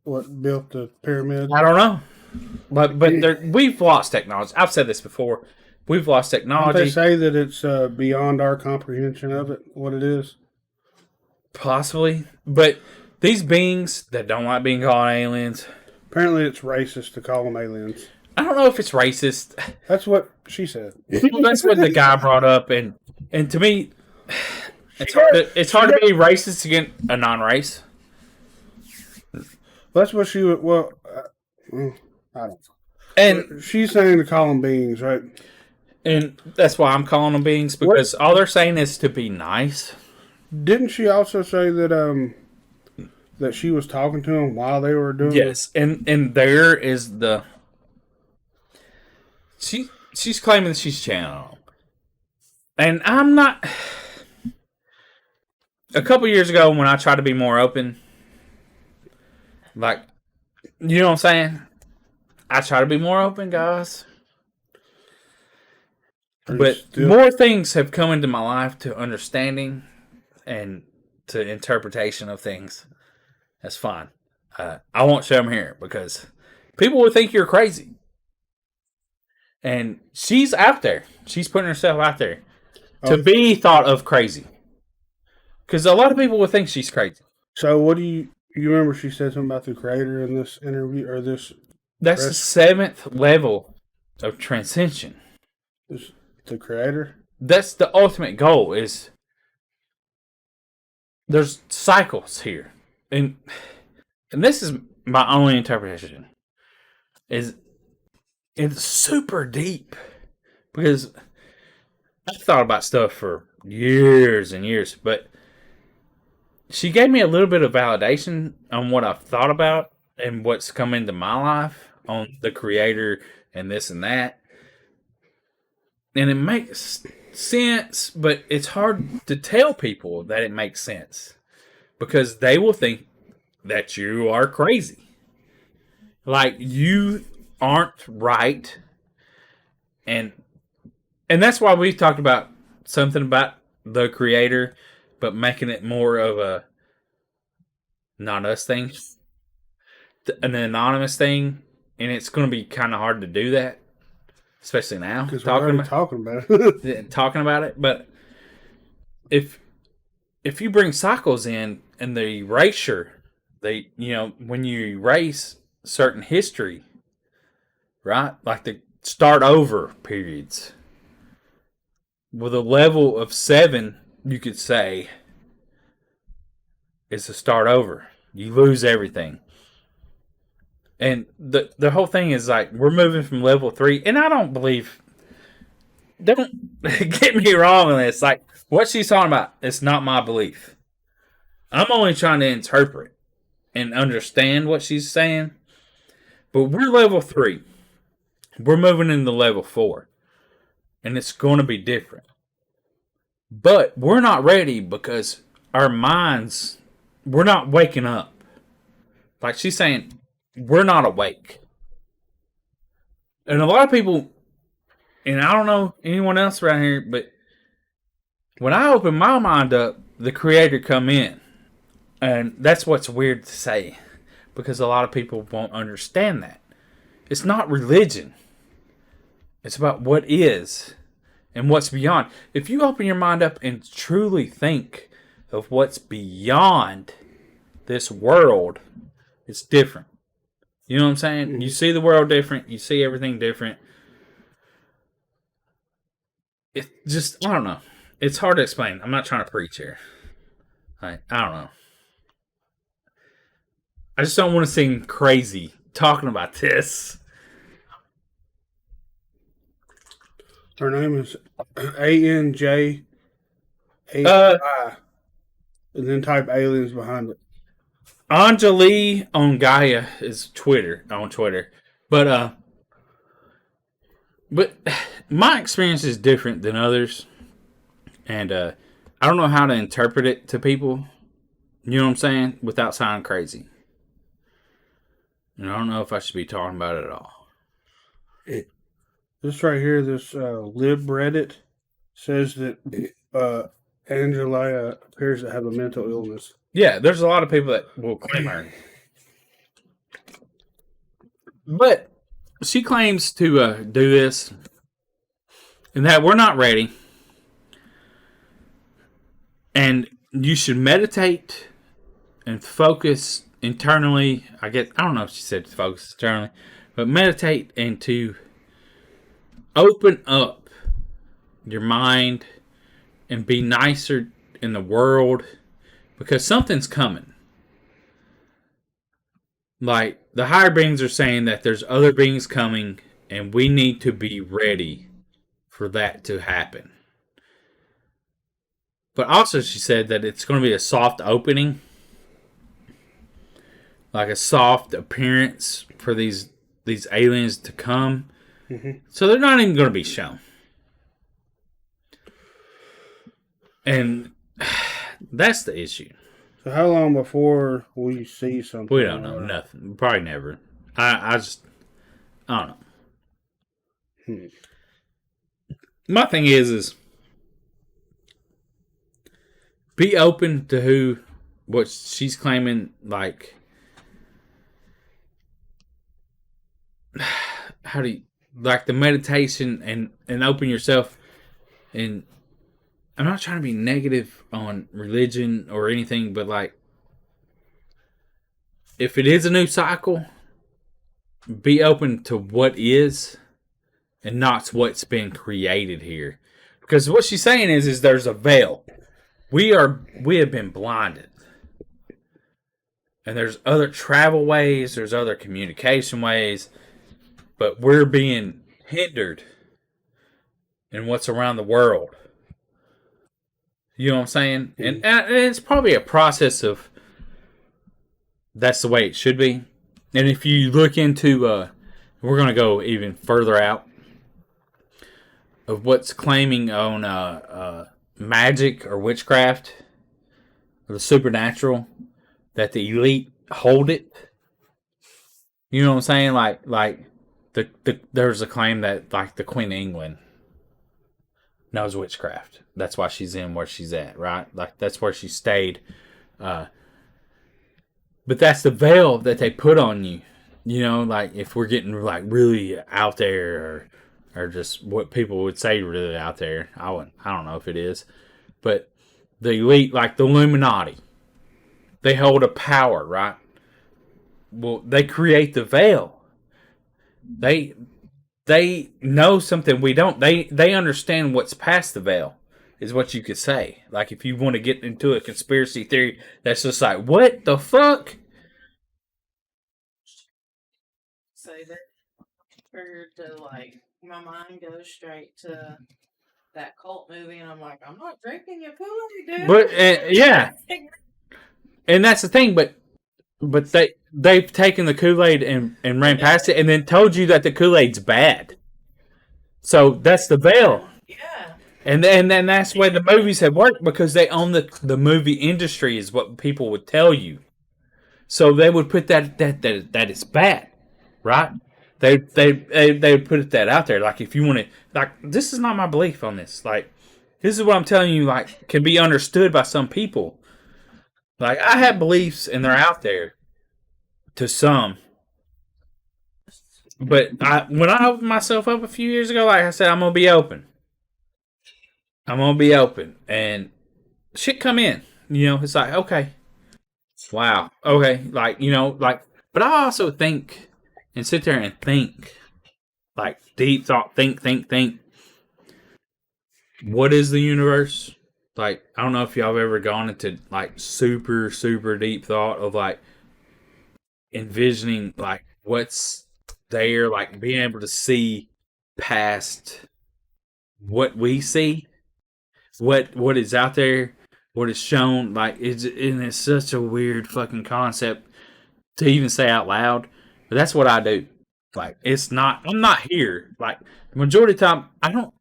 Speaker 4: what built the pyramids?
Speaker 3: I don't know. But we've lost technology. I've said this before. We've lost technology.
Speaker 4: Don't they say that it's beyond our comprehension of it, what it is?
Speaker 3: Possibly. But these beings that don't like being called aliens.
Speaker 4: Apparently it's racist to call them aliens.
Speaker 3: I don't know if it's racist.
Speaker 4: That's what she said.
Speaker 3: That's what the guy brought up. And to me, it's hard to be racist against a non-race.
Speaker 4: That's what she would. Well, I don't.
Speaker 3: And
Speaker 4: She's saying to call them beings, right?
Speaker 3: and that's why I'm calling them beings, because all they're saying is to be nice.
Speaker 4: Didn't she also say that that she was talking to them while they were doing
Speaker 3: Yes, and there is the she's claiming that she's channeling them. And I'm not. A couple years ago, when I tried to be more open, like, you know what I'm saying? I try to be more open, guys. But more things have come into my life to understanding and to interpretation of things. That's fine. I won't show them here because people would think you're crazy. And she's out there. She's putting herself out there to be thought of crazy. Because a lot of people would think she's crazy.
Speaker 4: So what do you remember she said something about the creator in this interview or this?
Speaker 3: That's the 7th level of transcension.
Speaker 4: The creator?
Speaker 3: That's the ultimate goal is there's cycles here. And this is my only interpretation. Is it's super deep. Because I've thought about stuff for years and years, but she gave me a little bit of validation on what I've thought about and what's come into my life on the creator and this and that. And it makes sense, but it's hard to tell people that it makes sense because they will think that you are crazy. Like you aren't right. And that's why we talked about something about the creator, but making it more of a not us thing, an anonymous thing, and it's going to be kind of hard to do that, especially now.
Speaker 4: Because we're already talking about it.
Speaker 3: Talking about it, but if you bring cycles in and the erasure, when you erase certain history, right, like the start over periods, with a level of 7. You could say it's a start over. You lose everything. And the whole thing is like we're moving from level 3, and I don't believe. Don't get me wrong on this. Like what she's talking about, it's not my belief. I'm only trying to interpret and understand what she's saying. But we're level 3. We're moving into level 4, and it's going to be different. But we're not ready because our minds, we're not waking up. Like she's saying, we're not awake. And a lot of people, and I don't know anyone else around here, but when I open my mind up, the creator come in. And that's what's weird to say. Because a lot of people won't understand that. It's not religion. It's about what is. And what's beyond. If you open your mind up and truly think of what's beyond this world, it's different. You know what I'm saying? Mm-hmm. You see the world different. You see everything different. It just, I don't know. It's hard to explain. I'm not trying to preach here. I don't know. I just don't want to seem crazy talking about this.
Speaker 4: Her name is ANJ. And then type aliens behind it.
Speaker 3: Anjali on Gaia is on Twitter. But my experience is different than others. And I don't know how to interpret it to people. You know what I'm saying? Without sounding crazy. And I don't know if I should be talking about it at all.
Speaker 4: This right here, this LibReddit says that Angela appears to have a mental illness.
Speaker 3: Yeah, there's a lot of people that will claim her. But she claims to do this and that we're not ready. And you should meditate and focus internally. I don't know if she said focus internally, but meditate and to open up your mind and be nicer in the world because something's coming. like the higher beings are saying that there's other beings coming, and we need to be ready for that to happen. But also, she said that it's going to be a soft opening, like a soft appearance for these aliens to come. Mm-hmm. So they're not even going to be shown. And that's the issue.
Speaker 4: So how long before we see something?
Speaker 3: We don't know. Nothing. Probably never. I don't know. My thing is be open to what she's claiming, like, how do you, like the meditation and open yourself. And I'm not trying to be negative on religion or anything, but like, if it is a new cycle, be open to what is and not what's been created here. Because what she's saying is there's a veil. We have been blinded. And there's other travel ways, there's other communication ways, but we're being hindered in what's around the world. You know what I'm saying? And it's probably a process of that's the way it should be. And if you look into, we're going to go even further out of what's claiming on magic or witchcraft or the supernatural, that the elite hold it. You know what I'm saying? Like there's a claim that like the Queen of England knows witchcraft. That's why she's in where she's at, right? Like that's where she stayed. But that's the veil that they put on you. You know, like if we're getting like really out there or just what people would say really out there. I don't know if it is. But the elite, like the Illuminati, they hold a power, right? Well, they create the veil. They know something we don't. They understand what's past the veil, is what you could say. Like if you want to get into a conspiracy theory, that's just like, what the fuck?
Speaker 5: Say that triggered to like my mind goes straight to that cult movie, and I'm like, I'm not drinking your Kool-Aid, dude.
Speaker 3: But yeah, and that's the thing. But they've taken the Kool-Aid and ran past it, and then told you that the Kool-Aid's bad. So that's the veil.
Speaker 5: Yeah.
Speaker 3: And then that's why the movies have worked, because they own the movie industry, is what people would tell you. So they would put that it's bad, right? They would put that out there. Like if you want to, like, this is not my belief on this. Like this is what I'm telling you. Like can be understood by some people. Like I have beliefs and they're out there to some. But when I opened myself up a few years ago, like I said, I'm gonna be open. And shit come in. You know, it's like, okay. Wow. Okay. Like, you know, like, but I also think and sit there and think. Like deep thought, think. What is the universe? Like, I don't know if y'all have ever gone into like super, super deep thought of like envisioning like what's there, like being able to see past what we see, what is out there, what is shown. Like it's such a weird fucking concept to even say out loud, but that's what I do. Like I'm not here. Like the majority of the time, I don't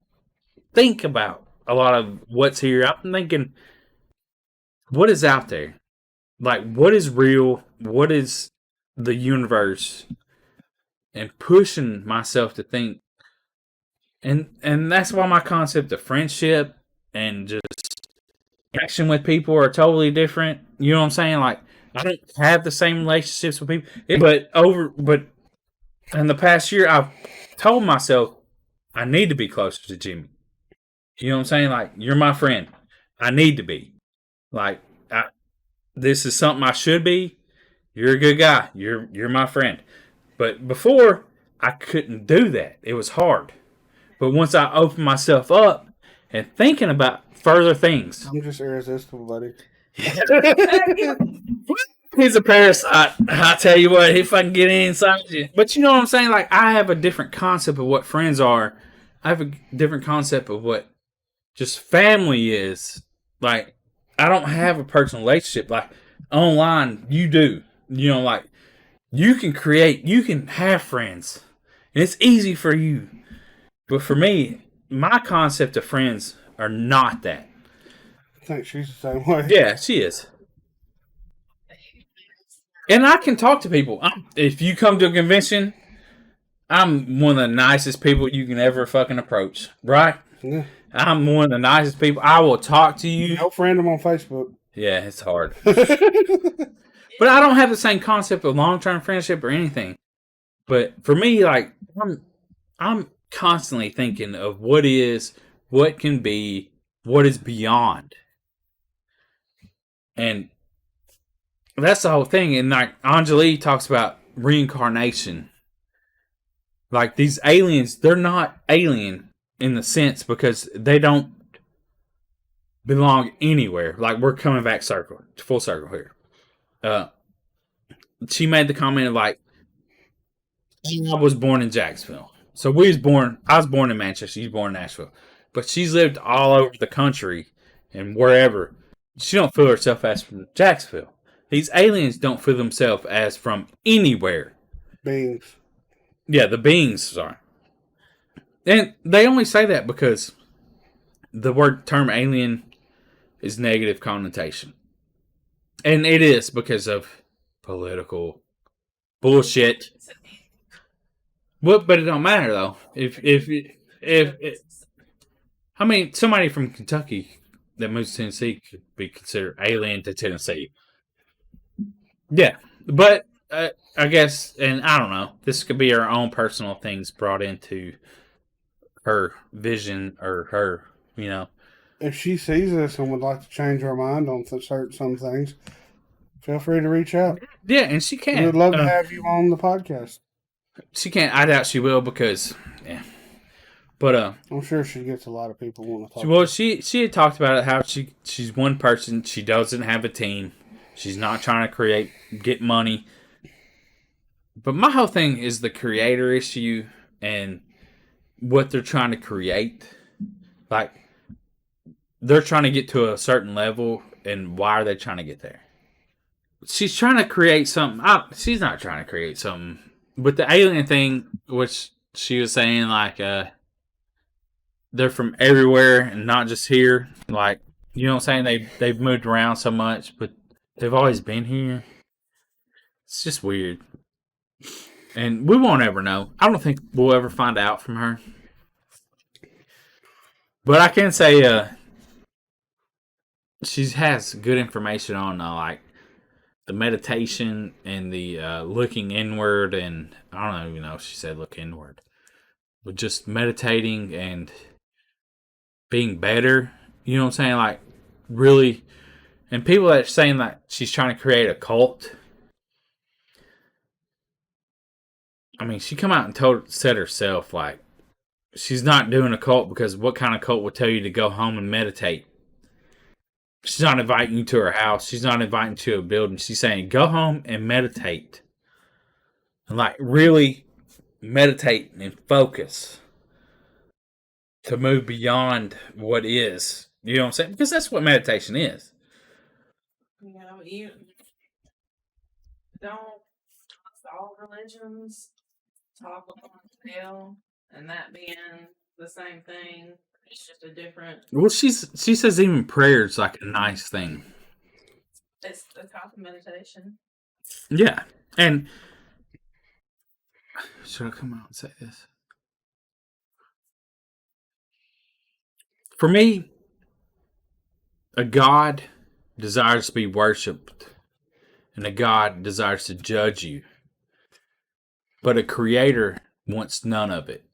Speaker 3: think about a lot of what's here. I'm thinking, what is out there? Like, what is real? What is the universe? And pushing myself to think. And that's why my concept of friendship and just action with people are totally different. You know what I'm saying? Like, I don't have the same relationships with people. But in the past year, I've told myself I need to be closer to Jimmy. You know what I'm saying? Like, you're my friend. I need to be. Like, this is something I should be. You're a good guy. You're my friend. But before, I couldn't do that. It was hard. But once I opened myself up and thinking about further things.
Speaker 4: I'm just irresistible, buddy.
Speaker 3: He's a parasite. I tell you what, if I can get inside you. But you know what I'm saying? Like, I have a different concept of what friends are. I have a different concept of what just family is. Like, I don't have a personal relationship. Like, online, you do. You know, like, you can have friends. And it's easy for you. But for me, my concept of friends are not that.
Speaker 4: I think she's the same way.
Speaker 3: Yeah, she is. And I can talk to people. If you come to a convention, I'm one of the nicest people you can ever fucking approach. Right?
Speaker 4: Yeah.
Speaker 3: I'm one of the nicest people. I will talk to you.
Speaker 4: No friend them on Facebook.
Speaker 3: Yeah, it's hard. But I don't have the same concept of long-term friendship or anything. But for me, like, I'm constantly thinking of what is, what can be, what is beyond. And that's the whole thing. And like Anjali talks about reincarnation. Like these aliens, they're not alien in the sense because they don't belong anywhere. Like we're coming back full circle here. She made the comment of like, I was born in Jacksonville. So I was born in Manchester. She's born in Nashville. But she's lived all over the country and wherever. She don't feel herself as from Jacksonville. These aliens don't feel themselves as from anywhere.
Speaker 4: Beings.
Speaker 3: Yeah, the beings, sorry. And they only say that because the term alien is negative connotation. And it is because of political bullshit. But it don't matter though. If I mean somebody from Kentucky that moves to Tennessee could be considered alien to Tennessee. Yeah, but I guess, and I don't know. This could be her own personal things brought into her vision or her, you know.
Speaker 4: If she sees this and would like to change her mind on some things, feel free to reach out.
Speaker 3: Yeah, and she can.
Speaker 4: We'd love to have you on the podcast.
Speaker 3: She can't. I doubt she will because, yeah. But
Speaker 4: I'm sure she gets a lot of people want to talk.
Speaker 3: Well, she had talked about it how she's one person. She doesn't have a team. She's not trying to get money. But my whole thing is the creator issue and what they're trying to create. Like, they're trying to get to a certain level, and why are they trying to get there? She's trying to create something. She's not trying to create something. But the alien thing, which she was saying, like, they're from everywhere and not just here. Like, you know what I'm saying? They've moved around so much, but they've always been here. It's just weird. And we won't ever know. I don't think we'll ever find out from her. But I can say she has good information on like the meditation and the looking inward, and I don't even know if she said look inward. But just meditating and being better. You know what I'm saying? Like really, and people that are saying that she's trying to create a cult. I mean, she come out and said herself, like, she's not doing a cult because what kind of cult would tell you to go home and meditate? She's not inviting you to her house. She's not inviting you to a building. She's saying, go home and meditate. And, like, really meditate and focus to move beyond what is. You know what I'm saying? Because that's what meditation is.
Speaker 5: You know, you don't all religions talk about hell and that being the same thing. It's just a different.
Speaker 3: Well, she says even prayer is like a nice thing.
Speaker 5: It's a type of meditation.
Speaker 3: Yeah, and should I come out and say this? For me, a God desires to be worshipped, and a God desires to judge you. But a creator wants none of it.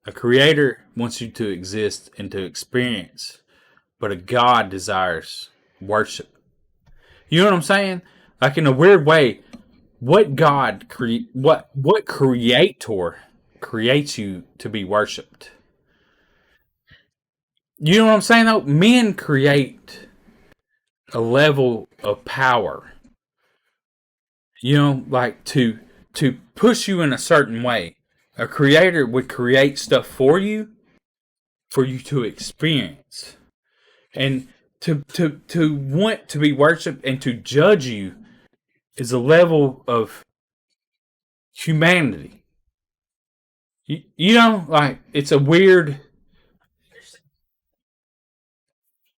Speaker 3: A creator wants you to exist and to experience, but a God desires worship. You know what I'm saying? Like in a weird way, what creator creates you to be worshipped? You know what I'm saying though? Men create a level of power You know, like to push you in a certain way. A creator would create stuff for you to experience. And to want to be worshipped and to judge you is a level of humanity. You know, like it's a weird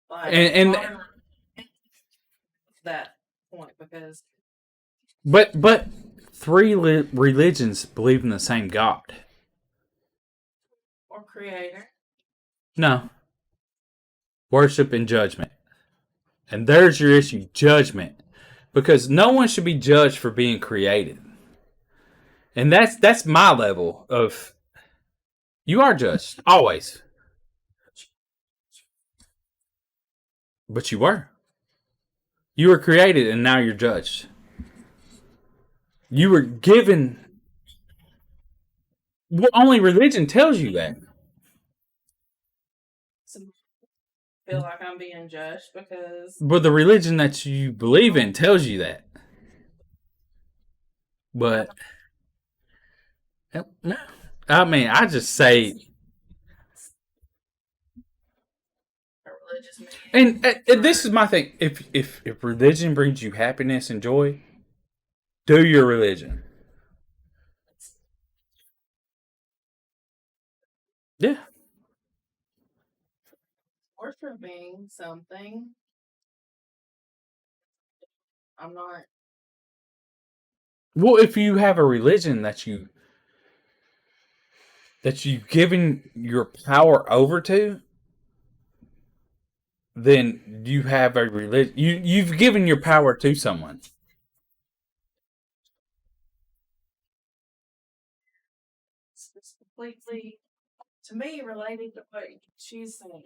Speaker 5: Like
Speaker 3: and
Speaker 5: modern that point because
Speaker 3: but three religions believe in the same God.
Speaker 5: or creator.
Speaker 3: No, worship and judgment. And there's your issue, judgment. Because no one should be judged for being created. And that's my level of you are judged, always. But you were. You were created and now you're judged. You were given. Well, only religion tells you that.
Speaker 5: So I feel like I'm being judged because
Speaker 3: But the religion that you believe in tells you that. But I mean, I just say,
Speaker 5: a religious man.
Speaker 3: and this is my thing. If religion brings you happiness and joy, do your religion. Yeah.
Speaker 5: Worshiping something. I'm not.
Speaker 3: Well, if you have a religion that you've given your power over to, then you have a religion. You've given your power to someone.
Speaker 5: It's completely, to me, related to what she's saying.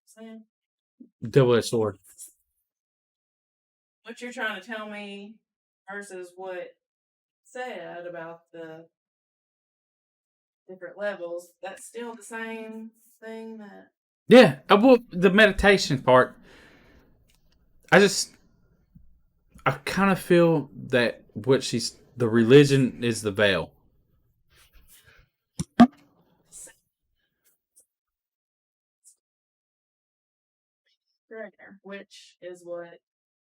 Speaker 5: Saying
Speaker 3: Double-edged sword.
Speaker 5: what you're trying to tell me versus what said about the different levels. That's still the same thing that.
Speaker 3: Yeah. Well, the meditation part. I kind of feel that the religion is the veil.
Speaker 5: Which is what.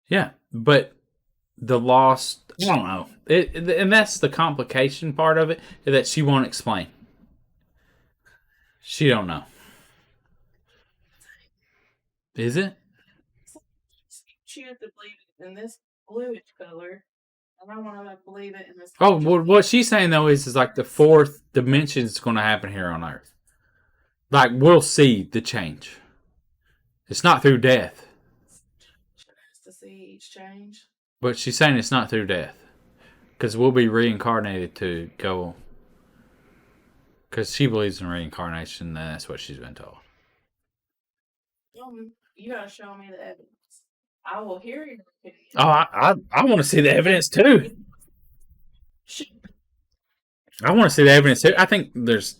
Speaker 3: Yeah, but the lost, I don't know. And that's the complication part of it that she won't explain. She don't know. Is it?
Speaker 5: Choose to believe it in this bluish color, and I want to believe it in this.
Speaker 3: Oh, well, what she's saying though is like the fourth dimension is going to happen here on Earth. Like we'll see the change. It's not through death.
Speaker 5: To see each change.
Speaker 3: But she's saying it's not through death. Because we'll be reincarnated to go. Because she believes in reincarnation, and that's what she's been told.
Speaker 5: You gotta show me the evidence. I will hear your opinion.
Speaker 3: Oh, I want to see the evidence too. I want to see the evidence too. I think there's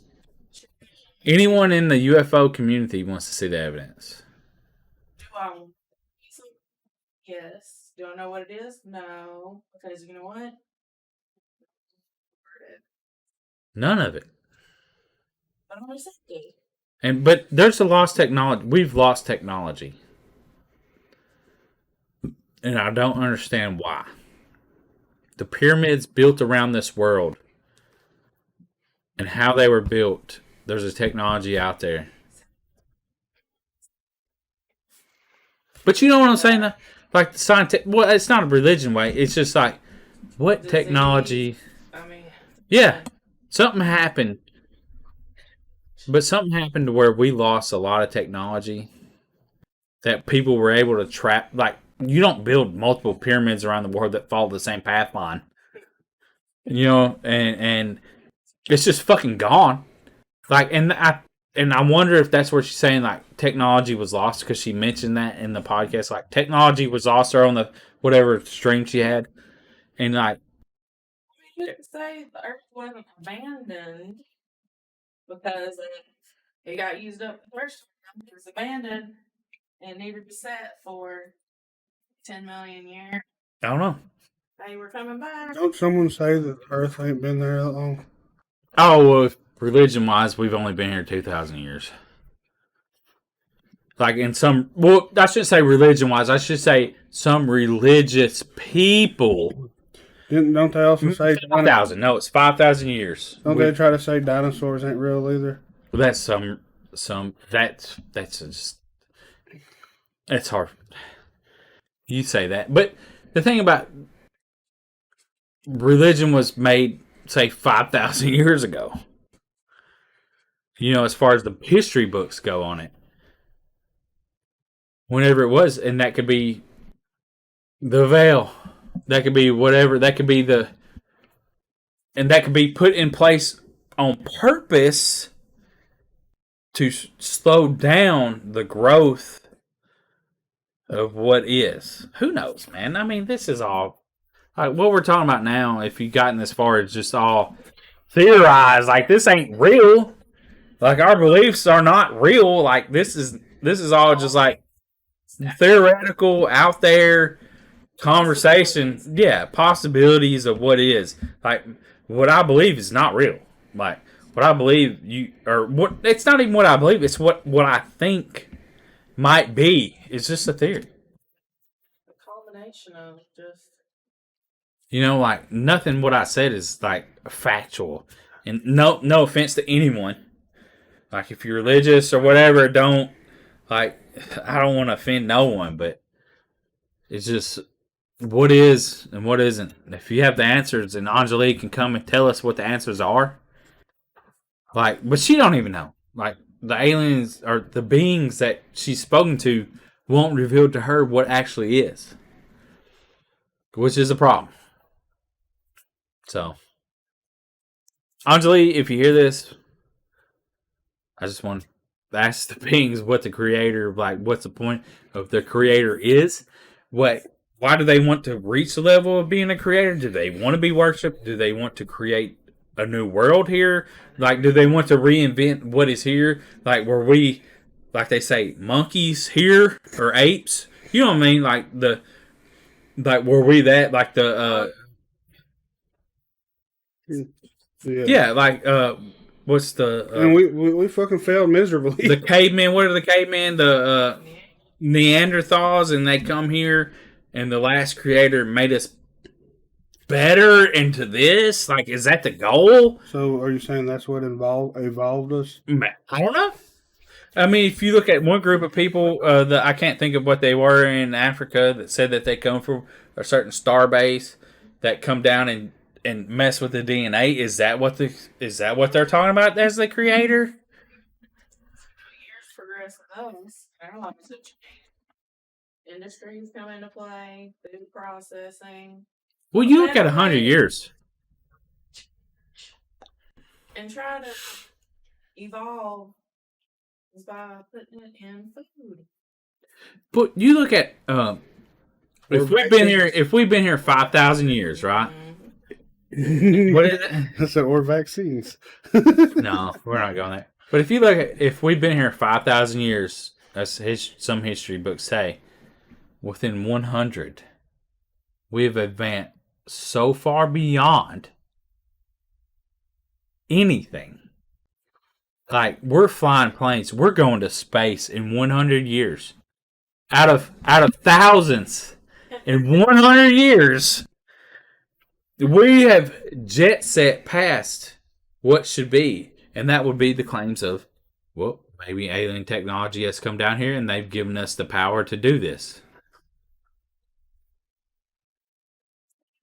Speaker 3: anyone in the UFO community wants to see the evidence.
Speaker 5: Do I? Yes. Do I know what it is? No. Because you know what?
Speaker 3: None of it.
Speaker 5: But I'm receptive.
Speaker 3: But there's a lost technology. We've lost technology. And I don't understand why. The pyramids built around this world and how they were built, there's a technology out there. But you know what I'm saying? Though? Like the scientific, well, it's not a religion way. It's just like, what technology?
Speaker 5: I mean,
Speaker 3: yeah, something happened. But something happened to where we lost a lot of technology that people were able to trap. Like, you don't build multiple pyramids around the world that follow the same path line. You know, and it's just fucking gone. Like, and I wonder if that's where she's saying like technology was lost because she mentioned that in the podcast. Like, technology was lost her on the whatever stream she had, and like,
Speaker 5: you could say the Earth wasn't abandoned because it got used up the first time. It was abandoned and needed to set for 10 million years.
Speaker 3: I don't know.
Speaker 5: They were coming back.
Speaker 4: Don't someone say that the Earth ain't been there that long?
Speaker 3: Oh, well, religion-wise, we've only been here 2,000 years. Like in some, well, I shouldn't say religion-wise. I should say some religious people.
Speaker 4: Don't they also say
Speaker 3: 5,000. No, it's 5,000 years.
Speaker 4: Don't they try to say dinosaurs ain't real either?
Speaker 3: Well, that's that's just, it's hard. You say that, but the thing about religion was made, say, 5,000 years ago. You know, as far as the history books go on it. Whenever it was, and that could be the veil. That could be whatever. That could be and that could be put in place on purpose to slow down the growth of what is. Who knows, man? I mean, this is all, like, what we're talking about now, if you've gotten this far, it's just all theorized. Like, this ain't real. Like, our beliefs are not real. Like, this is all just like theoretical, out there conversation. Yeah, possibilities of what is. Like, what I believe is not real. Like, what I believe it's not even what I believe, it's what I think might be. It's just a theory.
Speaker 5: A combination of just,
Speaker 3: you know, like, nothing what I said is like factual. And no offense to anyone. Like, if you're religious or whatever, don't, like, I don't want to offend no one, but it's just what is and what isn't. If you have the answers and Angelique can come and tell us what the answers are, like, but she don't even know. Like, the aliens or the beings that she's spoken to won't reveal to her what actually is, which is a problem. So, Angelique, if you hear this, I just want to ask the beings what the creator, like, what's the point of the creator is. Why do they want to reach the level of being a creator? Do they want to be worshipped? Do they want to create a new world here? Like, do they want to reinvent what is here? Like, were we, like they say, monkeys here or apes? You know what I mean? Like were we that? Like yeah, like what's the?
Speaker 4: And we fucking failed miserably.
Speaker 3: The cavemen. What are the cavemen? The Neanderthals, and they come here, and the last creator made us better into this. Like, is that the goal?
Speaker 4: So, are you saying that's what evolved us?
Speaker 3: I don't know. I mean, if you look at one group of people that I can't think of what they were in Africa that said that they come from a certain star base that come down and mess with the DNA. Is that what they're talking about as the creator?
Speaker 5: years progress with us. Our lives have changed. Industries come into play, food processing.
Speaker 3: Well, you look at 100 years.
Speaker 5: And try to evolve is by putting it in food.
Speaker 3: But you look at if we've been here 5,000 years, right? What is it?
Speaker 4: I said, or vaccines.
Speaker 3: No, we're not going there. But if we've been here 5,000 years, as some history books say, within 100, we've advanced so far beyond anything. Like, we're flying planes. We're going to space in 100 years. Out of thousands. In 100 years, we have jet set past what should be. And that would be the claims of, well, maybe alien technology has come down here and they've given us the power to do this.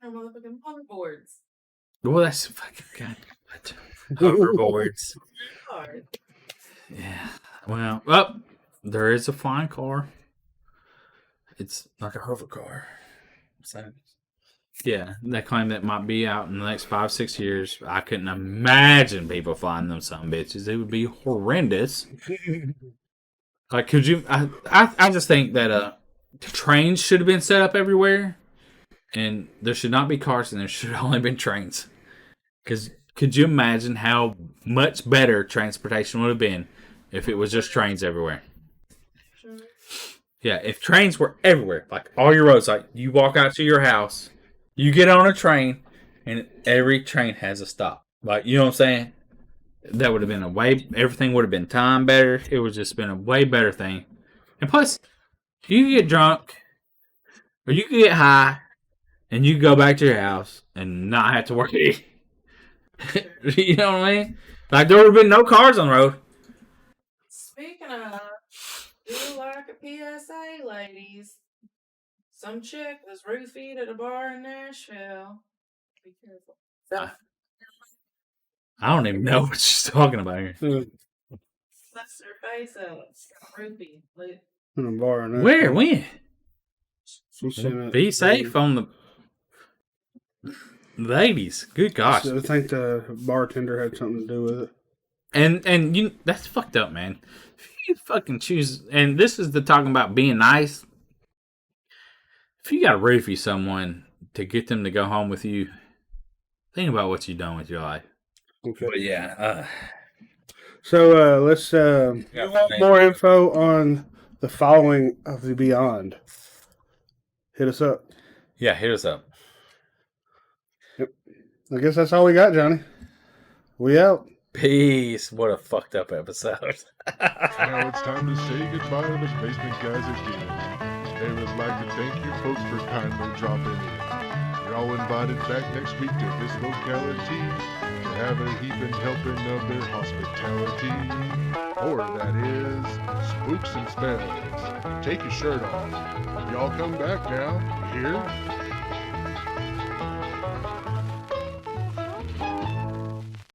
Speaker 5: Our motherfucking hoverboards.
Speaker 3: Well, that's fucking god. Hoverboards.
Speaker 5: Hard.
Speaker 3: Yeah. Well, there is a flying car. It's like a hover car. So, yeah, they claim that might be out in the next 5-6 years. I couldn't imagine people flying them some bitches. It would be horrendous. Like, could you? I just think that trains should have been set up everywhere, and there should not be cars, and there should have only been trains. Because could you imagine how much better transportation would have been if it was just trains everywhere?
Speaker 5: Sure.
Speaker 3: Yeah, if trains were everywhere, like all your roads, like you walk out to your house, you get on a train, and every train has a stop. Like, you know what I'm saying? That would have been everything would have been timed better. It would just been a way better thing. And plus, you could get drunk, or you could get high, and you could go back to your house and not have to work. You know what I mean? Like, there would have been no cars on the road.
Speaker 5: Speaking of, do like a PSA, ladies. Some chick was roofied at a bar in Nashville. Be careful.
Speaker 3: I don't even know what she's talking about here.
Speaker 5: Bust her face up. Roofie.
Speaker 4: In a bar in
Speaker 3: Where? When? Be
Speaker 4: Be
Speaker 3: safe on the ladies. Good gosh.
Speaker 4: I think the bartender had something to do with it.
Speaker 3: And you, that's fucked up, man. If you fucking choose, and this is the talking about being nice. If you got to roofie someone to get them to go home with you, think about what you've done with your life.
Speaker 4: Okay.
Speaker 3: But yeah.
Speaker 4: So let's you want more info on the following of the Beyond. Hit us up.
Speaker 3: Yeah, hit us up.
Speaker 4: Yep. I guess that's all we got, Johnny. We out.
Speaker 3: Peace. What a fucked up episode.
Speaker 6: Now it's time to say goodbye to the Basement Guys again. They would like to thank you folks for kindly dropping in. You're all invited back next week to this locality to have a heaping helping of their hospitality. Or that is, spooks and spells. Take your shirt off. Y'all come back now, you hear?